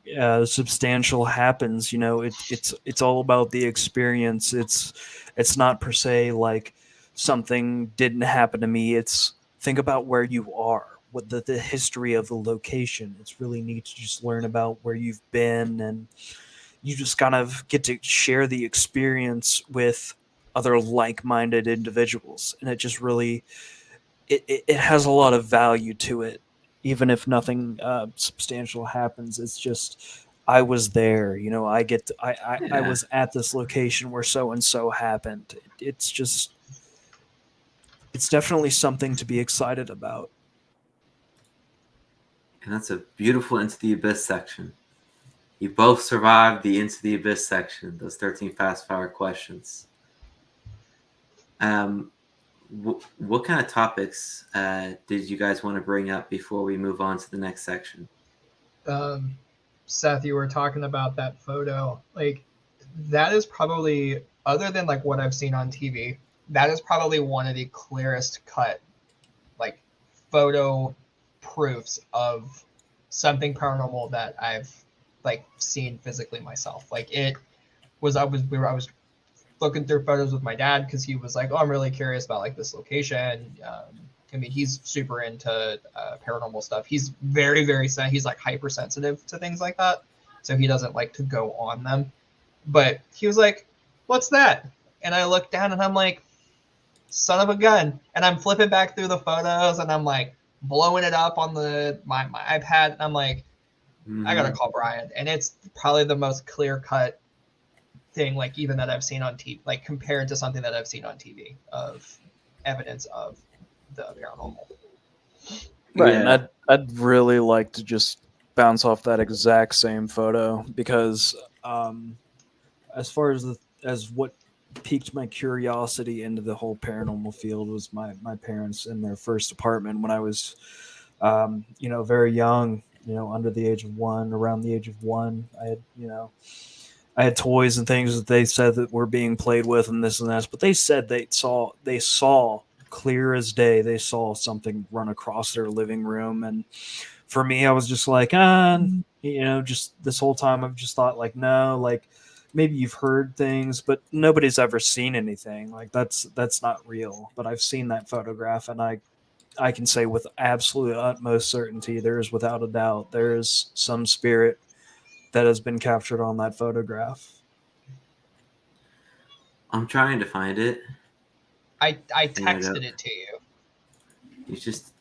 substantial happens. It's all about the experience. It's not per se like something didn't happen to me. It's think about where you are, what the history of the location. It's really neat to just learn about where you've been, and you just kind of get to share the experience with other like-minded individuals, and it just really it has a lot of value to it, even if nothing substantial happens. It's just I was there, I was at this location where so and so happened. It's definitely something to be excited about. And that's a beautiful Into the Abyss section. You both survived the Into the Abyss section, those 13 fast-fire questions. What kind of topics did you guys want to bring up before we move on to the next section? Seth, you were talking about that photo. Like, that is probably, other than like what I've seen on TV, that is probably one of the clearest cut, like, photo proofs of something paranormal that I've like seen physically myself. Like, I was looking through photos with my dad because he was like, "Oh, I'm really curious about like this location. I mean, he's super into paranormal stuff. He's very, very he's like hypersensitive to things like that, so he doesn't like to go on them. But he was like, "What's that?" And I looked down and I'm like, "Son of a gun!" And I'm flipping back through the photos and I'm like blowing it up on my iPad. And I'm like, I gotta call Brian. And it's probably the most clear cut thing, like even that I've seen on TV, like compared to something that I've seen on TV of evidence of the paranormal. Right, Yeah. and I'd really like to just bounce off that exact same photo because, as far as what piqued my curiosity into the whole paranormal field was my parents in their first apartment when I was, very young, under the age of one, around the age of one. I had toys and things that they said that were being played with and this and that, but they said they saw clear as day. They saw something run across their living room, and for me, I was just like, just this whole time I've just thought like, no, like maybe you've heard things, but nobody's ever seen anything. Like that's not real. But I've seen that photograph, and I can say with absolute utmost certainty, there is without a doubt there is some spirit that has been captured on that photograph. I'm trying to find it. I texted it to you. It's just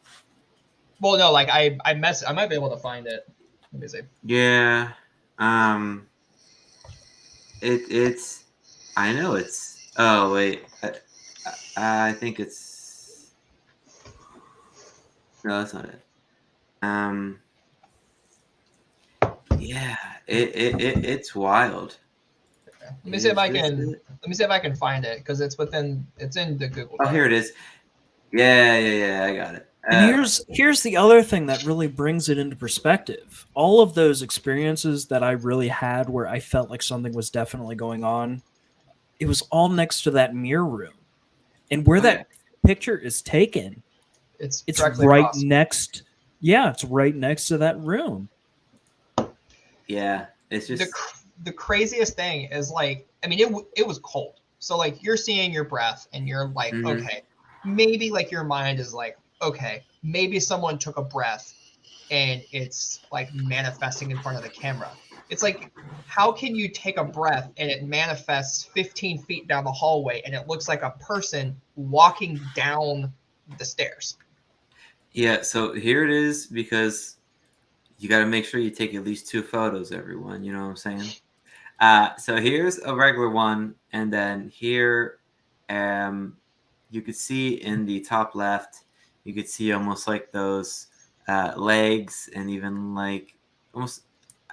Well, no, like I might be able to find it. Let me see. yeah. It's I know it's. Oh wait, I think it's. No, that's not it. Yeah, it's wild. Let me see if I can find it because it's in the Google. Oh, here it is. Yeah, I got it. And here's the other thing that really brings it into perspective. All of those experiences that I really had where I felt like something was definitely going on, it was all next to that mirror room. And where that picture is taken, it's right across. next. Yeah, it's right next to that room. Yeah, it's just the craziest thing is like, I mean, it was cold. So like you're seeing your breath and you're like, okay, maybe like your mind is like, okay, maybe someone took a breath and it's like manifesting in front of the camera. It's like, how can you take a breath and it manifests 15 feet down the hallway and it looks like a person walking down the stairs? Yeah, so here it is because you got to make sure you take at least 2 photos, everyone. You know what I'm saying? So here's a regular one, and then here, you could see in the top left, you could see almost like those legs, and even like almost,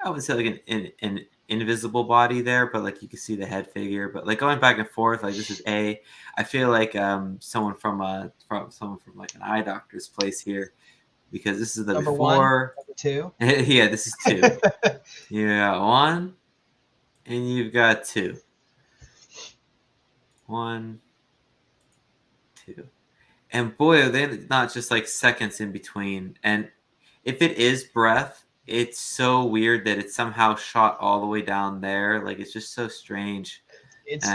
I would say like an invisible body there, but like you can see the head figure. But like going back and forth, like this is A. I feel like someone from like an eye doctor's place here, because this is the Number before. 1, number 2. Yeah, this is 2. Yeah, 1. And you've got 2. 1, 2. And boy, are they not just like seconds in between. And if it is breath, it's so weird that it's somehow shot all the way down there. Like it's just so strange. It's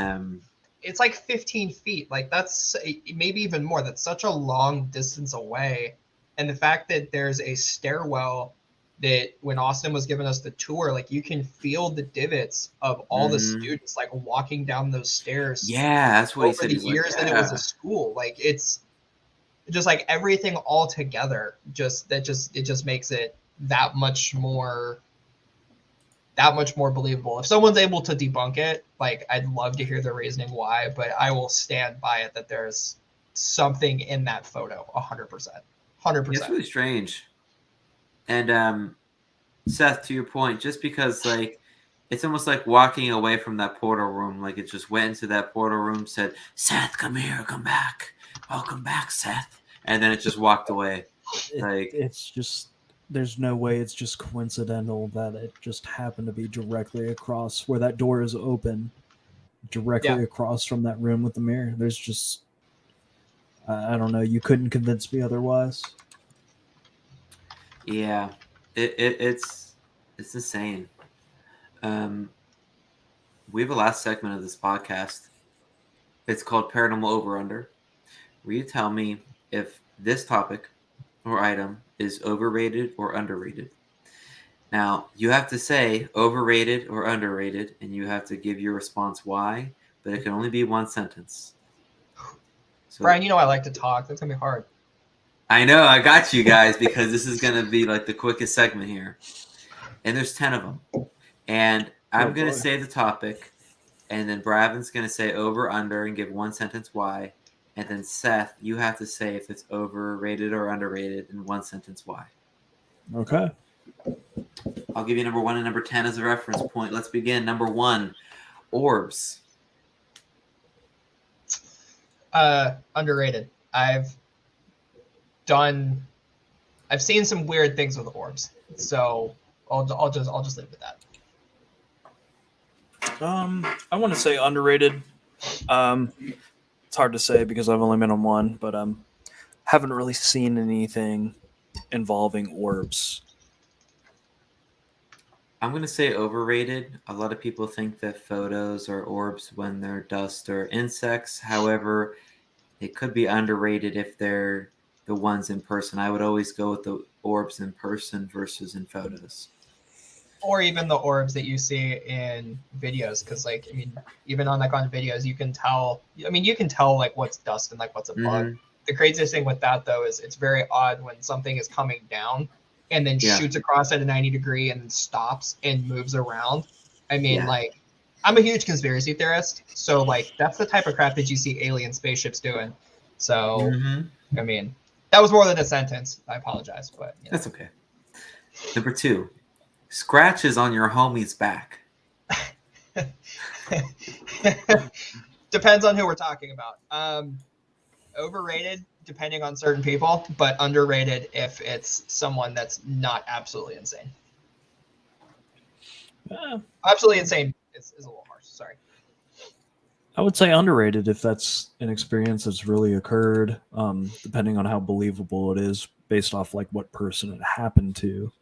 like 15 feet. Like that's maybe even more. That's such a long distance away. And the fact that there's a stairwell that when Austin was giving us the tour, like you can feel the divots of all the students like walking down those stairs. Yeah, that's what he said. Over the years that it was a school, like it's just like everything all together. It just makes it that much more believable. If someone's able to debunk it, like I'd love to hear the reasoning why, but I will stand by it that there's something in that photo, 100%. 100%. It's really strange. And Seth, to your point, just because like it's almost like walking away from that portal room, like it just went into that portal room, said, "Seth, come here, come back, welcome back, Seth," and then it just walked away. Like it's just, there's no way it's just coincidental that it just happened to be directly across where that door is open, directly across from that room with the mirror. There's just, I don't know. You couldn't convince me otherwise. Yeah, it's insane. We have a last segment of this podcast. It's called Paranormal Over Under. Will you tell me if this topic or item is overrated or underrated. Now, you have to say overrated or underrated, and you have to give your response why, but it can only be one sentence. So, Brian, you know I like to talk. That's gonna be hard. I know, I got you guys, because this is going to be like the quickest segment here. And there's 10 of them. And I'm going to say the topic, and then Bravin's going to say over, under, and give one sentence why. And then Seth, you have to say if it's overrated or underrated in one sentence why. Okay. I'll give you number 1 and number 10 as a reference point. Let's begin. Number 1, orbs. Underrated. I've seen some weird things with orbs, so I'll just leave it at that. I want to say underrated. It's hard to say because I've only been on one, but haven't really seen anything involving orbs. I'm going to say overrated. A lot of people think that photos are orbs when they're dust or insects. However, it could be underrated if they're the ones in person. I would always go with the orbs in person versus in photos. Or even the orbs that you see in videos, because like, I mean, even on videos, you can tell. I mean, you can tell like what's dust and like what's a bug. The craziest thing with that though is it's very odd when something is coming down and then shoots across at a 90-degree and stops and moves around. I mean, like, I'm a huge conspiracy theorist, so like that's the type of crap that you see alien spaceships doing. So, I mean, that was more than a sentence. I apologize, but that's okay. Number 2, scratches on your homie's back. Depends on who we're talking about. Overrated, depending on certain people, but underrated if it's someone that's not absolutely insane. Absolutely insane is a little harsh. Sorry. I would say underrated if that's an experience that's really occurred, depending on how believable it is based off like what person it happened to.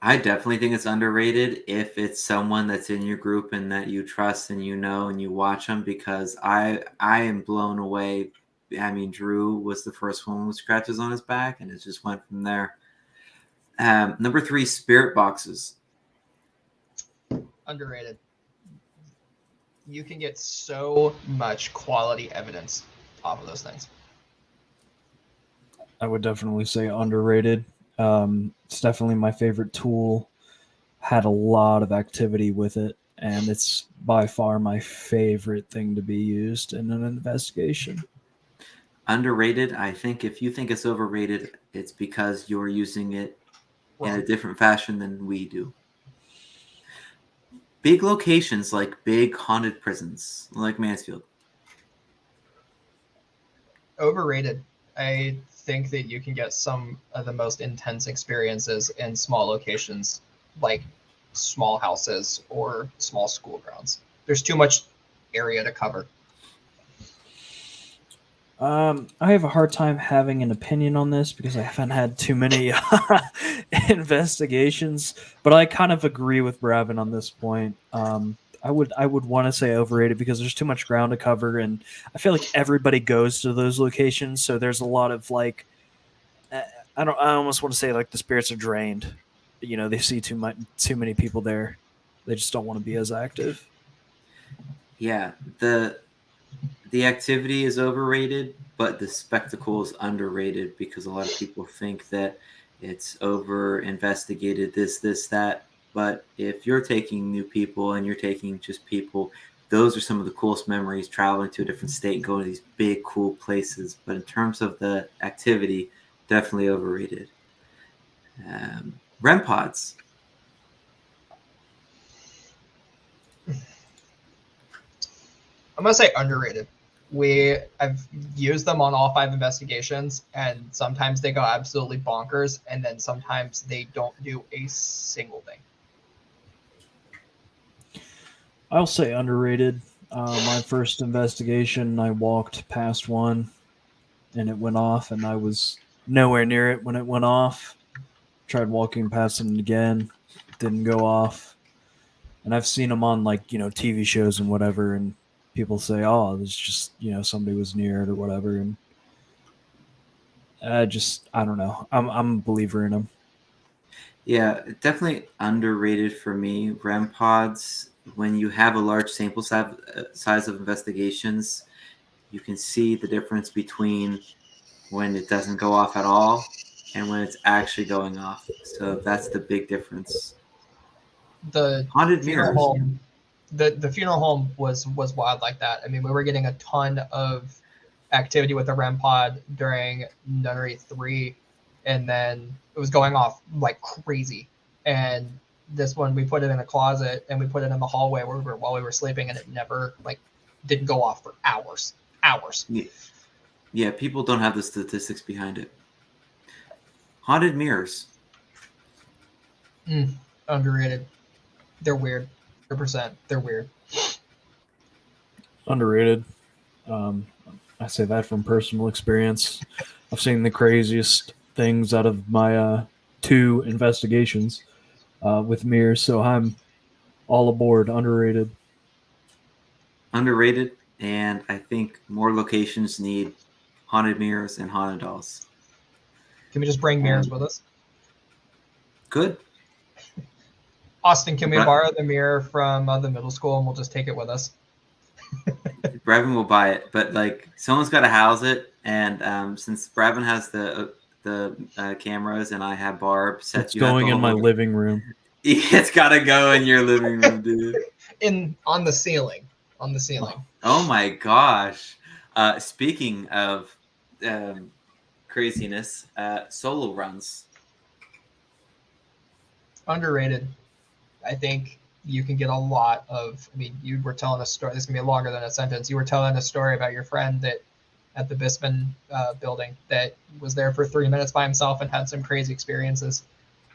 I definitely think it's underrated if it's someone that's in your group and that you trust and you know and you watch them, because I am blown away. I mean, Drew was the first one with scratches on his back, and it just went from there. Number 3, spirit boxes. Underrated. You can get so much quality evidence off of those things. I would definitely say underrated. It's definitely my favorite tool. Had a lot of activity with it, and it's by far my favorite thing to be used in an investigation. Underrated. I think if you think it's overrated, it's because you're using it in a different fashion than we do. Big locations like big haunted prisons like Mansfield. Overrated. I think that you can get some of the most intense experiences in small locations like small houses or small school grounds. There's too much area to cover. I have a hard time having an opinion on this because I haven't had too many investigations, but I kind of agree with Bravin on this point. I would want to say overrated because there's too much ground to cover, and I feel like everybody goes to those locations, so there's a lot of like, I almost want to say like the spirits are drained. You know, they see too many people there. They just don't want to be as active. Yeah, the activity is overrated, but the spectacle is underrated because a lot of people think that it's over investigated, this, that. But if you're taking new people and you're taking just people, those are some of the coolest memories, traveling to a different state and going to these big, cool places. But in terms of the activity, definitely overrated. REM pods. I'm going to say underrated. I've used them on all 5 investigations, and sometimes they go absolutely bonkers, and then sometimes they don't do a single thing. I'll say underrated. My first investigation, I walked past one, and it went off, and I was nowhere near it when it went off. Tried walking past it again, didn't go off. And I've seen them on like, TV shows and whatever, and people say, oh, it's just, somebody was near it or whatever. And I don't know. I'm a believer in them. Yeah, definitely underrated for me. REM pods, when you have a large sample size of investigations, you can see the difference between when it doesn't go off at all and when it's actually going off. So that's the big difference. The Haunted funeral mirrors. home, the funeral home was wild like that. I mean, we were getting a ton of activity with the REM pod during Nunnery 3, and then it was going off like crazy. And this one, we put it in a closet and we put it in the hallway while we were sleeping, and it never didn't go off for hours. Yeah, people don't have the statistics behind it. Haunted mirrors. Underrated. They're weird. 100%. They're weird. Underrated. I say that from personal experience. I've seen the craziest things out of my 2 investigations with mirrors, so I'm all aboard. Underrated. Underrated, and I think more locations need haunted mirrors and haunted dolls. Can we just bring mirrors with us? Good. Austin, can we borrow the mirror from the middle school and we'll just take it with us? Bravin will buy it, but like someone's got to house it, and since Bravin has the cameras and I have Barb set, it's going in my living room. It's got to go in your living room, dude. On the ceiling. On the ceiling. Oh my gosh! Speaking of craziness, solo runs. Underrated. I think you can get a lot of. I mean, you were telling a story. This is gonna be longer than a sentence. You were telling a story about your friend that at the Bisman building that was there for 3 minutes by himself and had some crazy experiences.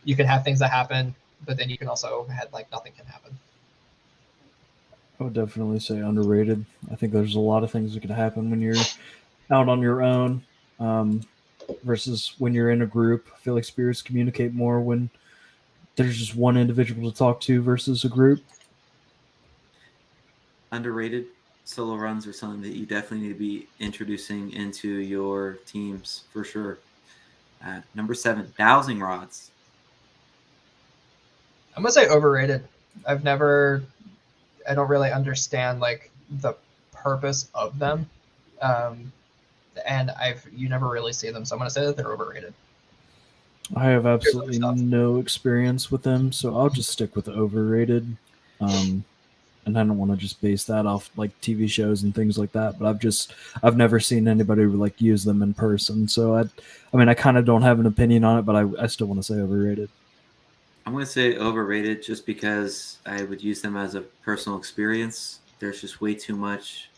You can have things that happen, but then you can also have nothing can happen. I would definitely say underrated. I think there's a lot of things that can happen when you're out on your own versus when you're in a group. I feel like spirits communicate more when there's just one individual to talk to versus a group. Underrated. Solo runs are something that you definitely need to be introducing into your teams for sure. Number 7, dowsing rods. I'm gonna say overrated. I don't really understand the purpose of them, and you never really see them. So I'm gonna say that they're overrated. I have absolutely no experience with them, so I'll just stick with overrated. And I don't want to just base that off like TV shows and things like that, but I've never seen anybody use them in person. So I kind of don't have an opinion on it, but I still want to say overrated. I'm going to say overrated just because I would use them as a personal experience. There's just way too much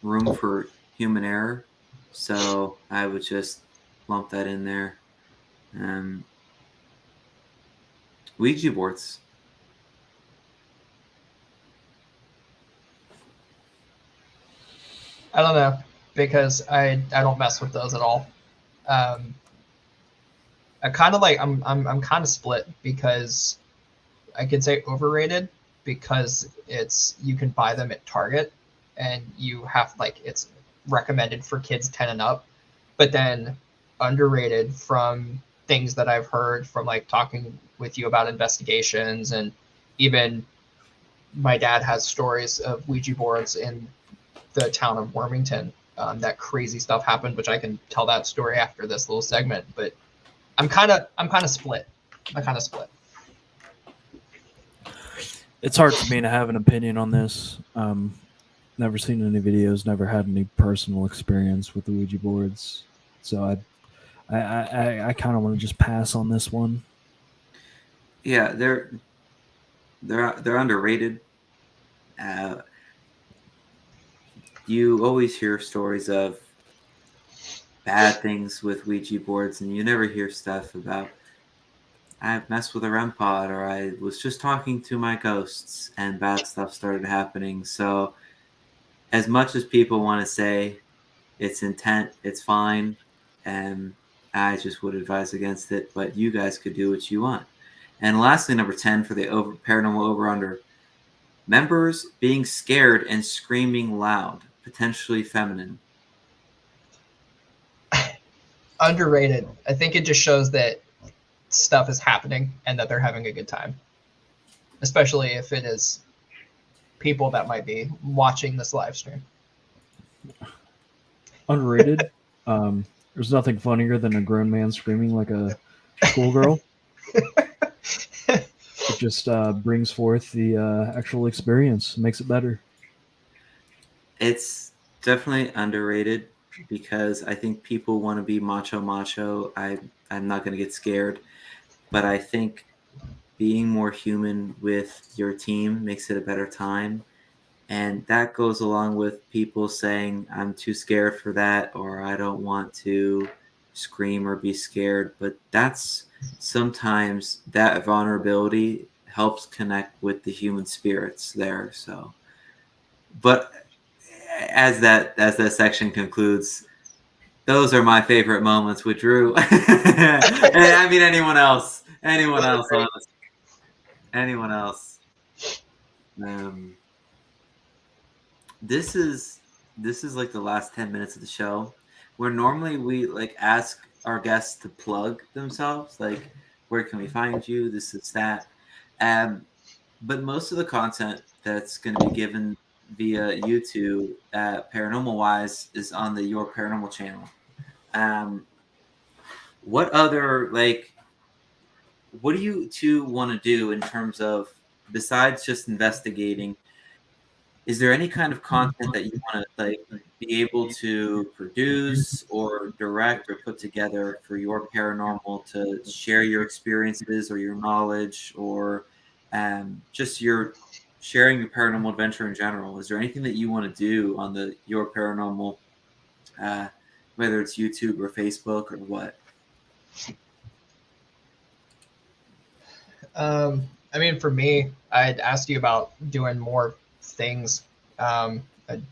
room for human error. So I would just lump that in there. Ouija boards. I don't know, because I don't mess with those at all. I kind of I'm kind of split, because I could say overrated because you can buy them at Target and you have it's recommended for kids 10 and up, but then underrated from things that I've heard from talking with you about investigations, and even my dad has stories of Ouija boards in the town of Wilmington. That crazy stuff happened, which I can tell that story after this little segment. But I'm kind of split. It's hard for me to have an opinion on this. Never seen any videos, never had any personal experience with the Ouija boards, so I kind of want to just pass on this one. Yeah, they're underrated. You always hear stories of bad things with Ouija boards, and you never hear stuff about I messed with a REM pod, or I was just talking to my ghosts and bad stuff started happening. So as much as people want to say it's intent, it's fine, and I just would advise against it, but you guys could do what you want. And lastly, number 10 for the paranormal over-under. Members being scared and screaming loud, potentially feminine. Underrated. I think it just shows that stuff is happening and that they're having a good time, especially if it is people that might be watching this live stream. Underrated. There's nothing funnier than a grown man screaming like a schoolgirl. It just brings forth the actual experience, makes it better. It's definitely underrated because I think people want to be macho. I'm not going to get scared, but I think being more human with your team makes it a better time. And that goes along with people saying, I'm too scared for that, or I don't want to scream or be scared. But that's sometimes that vulnerability helps connect with the human spirits there. So, but as that section concludes, those are my favorite moments with Drew. And I mean, anyone else, honestly. Anyone else. This is like the last 10 minutes of the show, where normally we like ask our guests to plug themselves, like where can we find you, this is that. But most of the content that's going to be given via YouTube, Paranormal Wise, is on the Your Paranormal channel. What other, like, what do you two want to do in terms of, besides just investigating? Is there any kind of content that you want to like be able to produce or direct or put together for Your Paranormal to share your experiences or your knowledge, or just your sharing your paranormal adventure in general? Is there anything that you want to do on the Your Paranormal, whether it's YouTube or Facebook or what? I mean, for me, I'd asked you about doing more things. I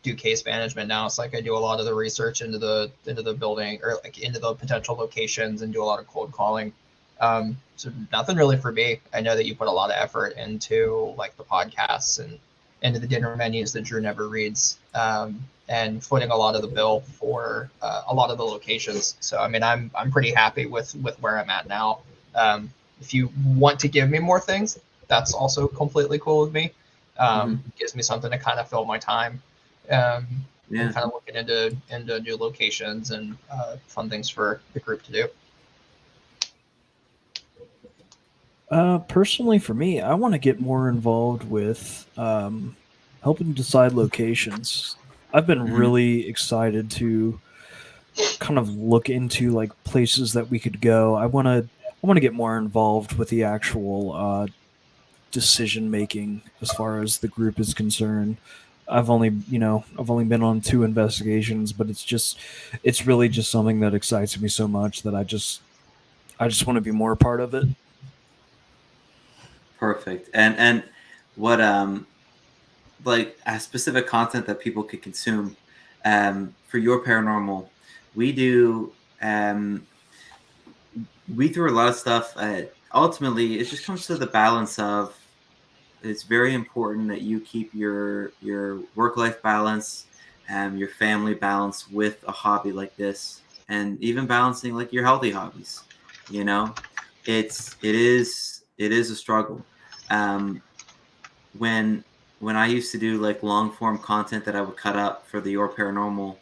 do case management now. It's like I do a lot of the research into the building, or like into the potential locations, and do a lot of cold calling. So nothing really for me. I know that you put a lot of effort into like the podcasts and into the dinner menus that Drew never reads, and footing a lot of the bill for a lot of the locations. So I mean, I'm pretty happy with where I'm at now. If you want to give me more things, that's also completely cool with me. Gives me something to kind of fill my time, and kind of looking into new locations and fun things for the group to do. Personally, for me, I want to get more involved with helping decide locations. I've been really excited to kind of look into like places that we could go. I want to get more involved with the actual decision making as far as the group is concerned. I've only been on 2 investigations, but it's really just something that excites me so much that I just want to be more a part of it. Perfect. And what like a specific content that people could consume for Your Paranormal, we do we throw a lot of stuff. Ultimately, it just comes to the balance of, it's very important that you keep your work-life balance and your family balance with a hobby like this, and even balancing like your healthy hobbies. You know, it is a struggle. When I used to do like long form content that I would cut up for the Your Paranormal,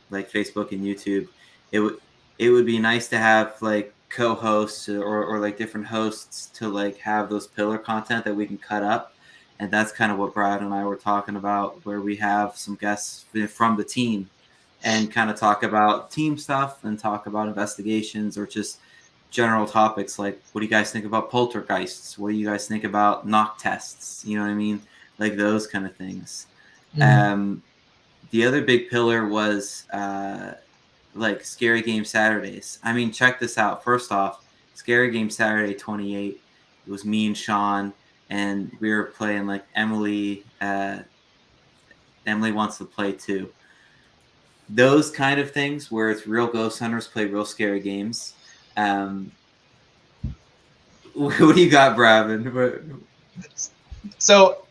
like Facebook and YouTube, it would be nice to have like co-hosts or like different hosts to like have those pillar content that we can cut up. And that's kind of what Brad and I were talking about, where we have some guests from the team and kind of talk about team stuff and talk about investigations or just general topics like, what do you guys think about poltergeists? What do you guys think about knock tests? You know what I mean? Like those kind of things. The other big pillar was like Scary Game Saturdays. I mean, check this out. First off, Scary Game Saturday 28, it was me and Sean, and we were playing like Emily Wants to Play Too. Those kind of things where it's real ghost hunters play real scary games. What do you got, Bravin? So,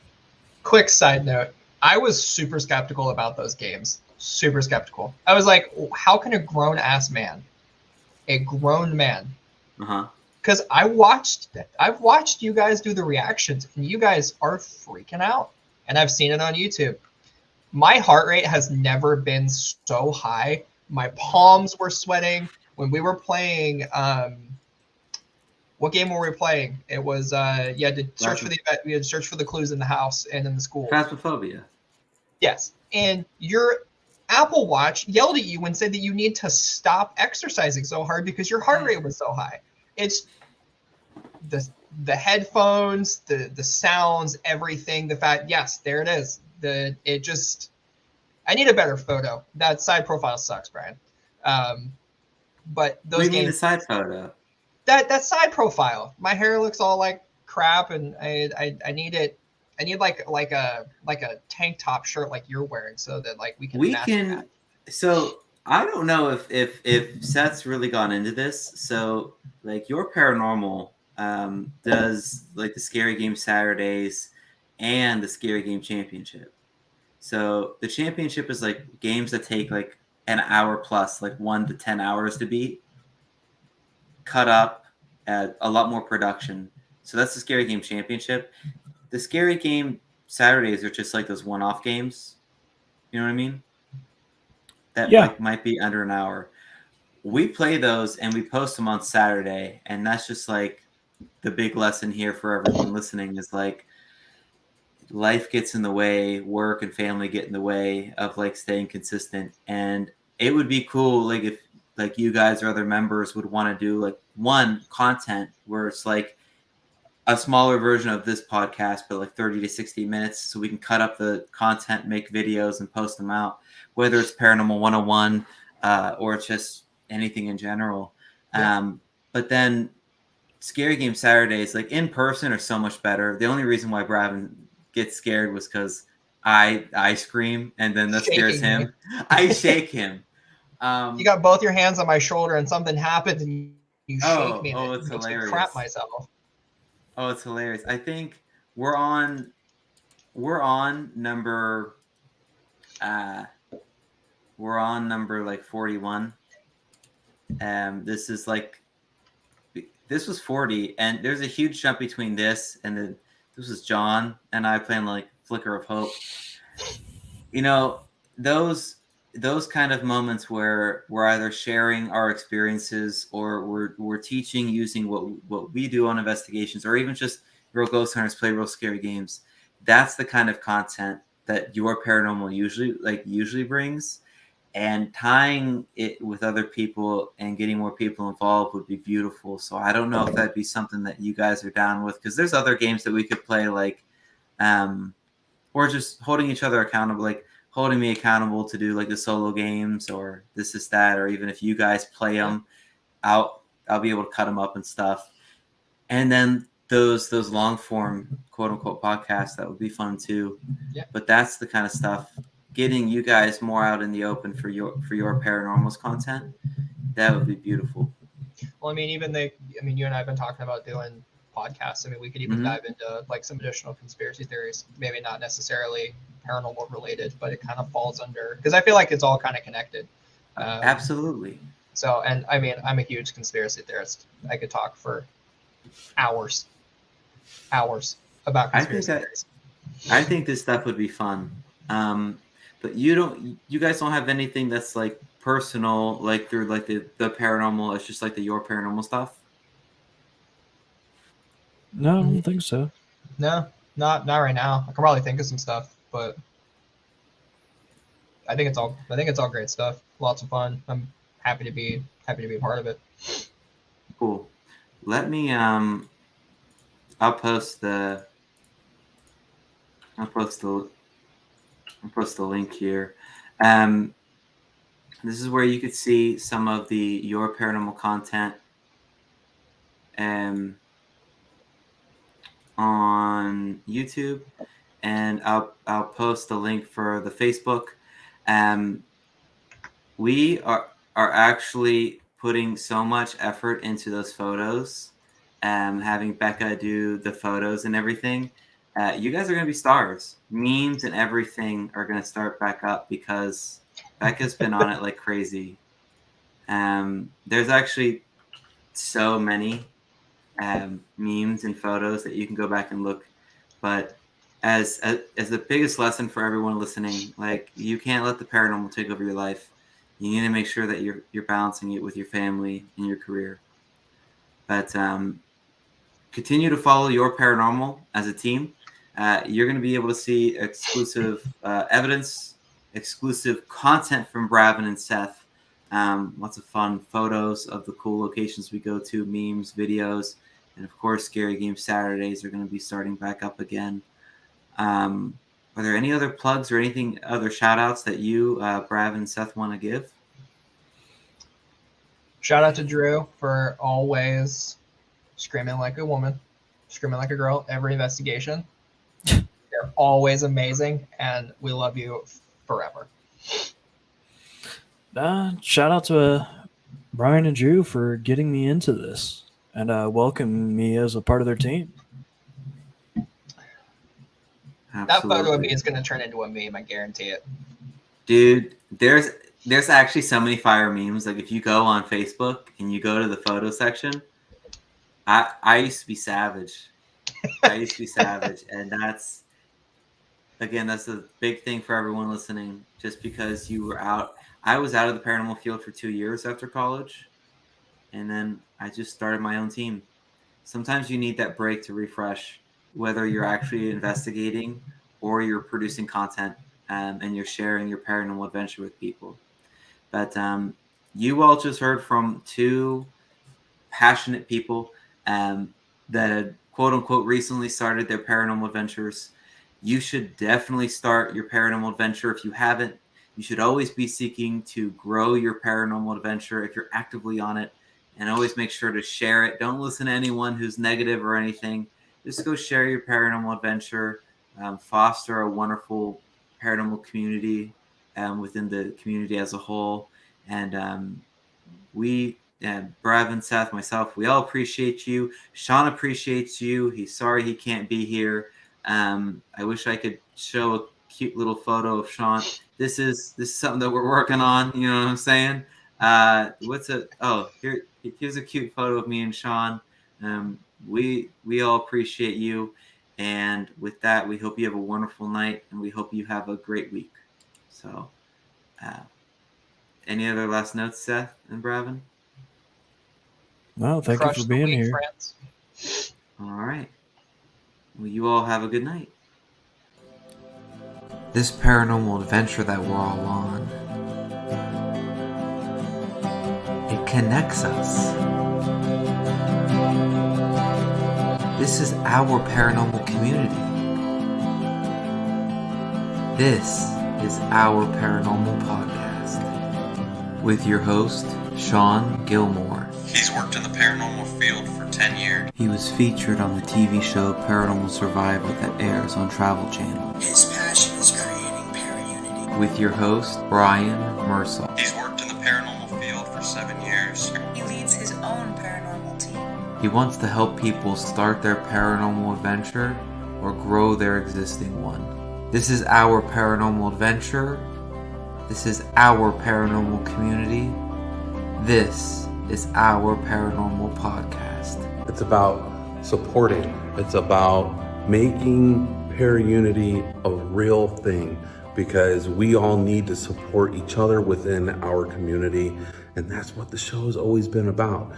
quick side note. I was super skeptical about those games. Super skeptical. I was like, how can a grown-ass man a grown man. Uh-huh. Because I've watched you guys do the reactions, and you guys are freaking out. And I've seen it on YouTube. My heart rate has never been so high. My palms were sweating when we were playing. What game were we playing? It was you had to search for the clues in the house and in the school. Phasmophobia. Yes, and your Apple Watch yelled at you and said that you need to stop exercising so hard because your heart rate was so high. It's the headphones, the sounds, everything. The fact, yes, there it is. I need a better photo. That side profile sucks, Brian. But those What do you games, mean the side photo? that side profile. My hair looks all like crap, and I need it. I need like a tank top shirt like you're wearing, so that like we can. That. So I don't know if Seth's really gone into this. So like your paranormal does like the Scary Game Saturdays and the Scary Game Championship. So the championship is like games that take like an hour plus, like 1 to 10 hours to beat, cut up, a lot more production. So that's the Scary Game Championship. The Scary Game Saturdays are just like those one-off games. You know what I mean? That like might be under an hour. We play those and we post them on Saturday, and that's just like the big lesson here for everyone listening is like life gets in the way, work and family get in the way of like staying consistent. And it would be cool like if like you guys or other members would want to do like one content where it's like a smaller version of this podcast, but like 30 to 60 minutes, so we can cut up the content, make videos, and post them out, whether it's Paranormal 101 or it's just anything in general. Yeah. But then Scary Game Saturdays, like in person, are so much better. The only reason why Bravin gets scared was because I scream, and then that scares him. I shake him. You got both your hands on my shoulder, and something happens, and you shake me. Oh, it's hilarious. Me crap myself. Oh, it's hilarious. I think we're on number like 41. This was 40, and there's a huge jump between this and this was John and I playing like Flicker of Hope. You know, those kind of moments where we're either sharing our experiences or we're teaching using what we do on investigations, or even just real ghost hunters play real scary games. That's the kind of content that your paranormal usually brings, and tying it with other people and getting more people involved would be beautiful. So I don't know if that'd be something that you guys are down with, because there's other games that we could play, like or just holding each other accountable, like holding me accountable to do like the solo games or this is that, or even if you guys play them out, I'll be able to cut them up and stuff. And then those long form quote unquote podcasts, that would be fun too. Yeah. But that's the kind of stuff, getting you guys more out in the open for your paranormals content, that would be beautiful. Well, I mean, you and I have been talking about doing podcasts. I mean, we could even dive into like some additional conspiracy theories, maybe not necessarily paranormal related, but it kind of falls under, because I feel like it's all kind of connected. Absolutely. So, and I mean, I'm a huge conspiracy theorist. I could talk for hours about conspiracy theories. I think this stuff would be fun. But you guys don't have anything that's like personal, like through like the paranormal. It's just like your paranormal stuff. No, I don't think so. No, not right now. I can probably think of some stuff, but I think it's all great stuff. Lots of fun. I'm happy to be a part of it. Cool. Let me I'll post the link here. This is where you could see some of your paranormal content on YouTube, and I'll post the link for the Facebook. We are actually putting so much effort into those photos, having Becca do the photos and everything. You guys are going to be stars. Memes and everything are going to start back up because Becca's been on it like crazy. There's actually so many memes and photos that you can go back and look. But as the biggest lesson for everyone listening, like, you can't let the paranormal take over your life. You need to make sure that you're balancing it with your family and your career. But continue to follow Your Paranormal as a team. You're going to be able to see exclusive evidence, exclusive content from Bravin and Seth. Lots of fun photos of the cool locations we go to, memes, videos, and of course, Scary Game Saturdays are going to be starting back up again. Are there any other plugs or anything, other shout outs that you, Bravin and Seth, want to give? Shout out to Drew for always screaming like a woman, screaming like a girl, every investigation. You're always amazing, and we love you forever. Shout out to Brian and Drew for getting me into this and welcoming me as a part of their team. Absolutely. That photo of me is going to turn into a meme, I guarantee it. Dude, there's actually so many fire memes. Like, if you go on Facebook and you go to the photo section, I used to be savage. And that's a big thing for everyone listening. Just because you were out, I was out of the paranormal field for 2 years after college, and then I just started my own team. Sometimes you need that break to refresh, whether you're actually investigating or you're producing content, and you're sharing your paranormal adventure with people. But you all just heard from two passionate people that had, quote unquote, recently started their paranormal adventures. You should definitely start your paranormal adventure. If you haven't, you should always be seeking to grow your paranormal adventure if you're actively on it, and always make sure to share it. Don't listen to anyone who's negative or anything. Just go share your paranormal adventure, foster a wonderful paranormal community within the community as a whole. And we, Bravin, Seth, myself, we all appreciate you. Sean appreciates you. He's sorry he can't be here. I wish I could show a cute little photo of Sean. This is something that we're working on. You know what I'm saying? Here's a cute photo of me and Sean. We all appreciate you. And with that, we hope you have a wonderful night, and we hope you have a great week. So, any other last notes, Seth and Bravin? No, thank you for being here. Friends. All right. Well, you all have a good night. This paranormal adventure that we're all on, it connects us. This is our paranormal community. This is our paranormal podcast with your host, Sean Gilmore. He's worked in the paranormal field for 10 years. He was featured on the TV show Paranormal Survivor that airs on Travel Channel. His passion is creating para-unity. With your host, Brian Mursell. He's worked in the paranormal field for 7 years. He leads his own paranormal team. He wants to help people start their paranormal adventure or grow their existing one. This is our paranormal adventure. This is our paranormal community. This is our paranormal podcast. It's about supporting. It's about making para-unity a real thing, because we all need to support each other within our community, and that's what the show has always been about.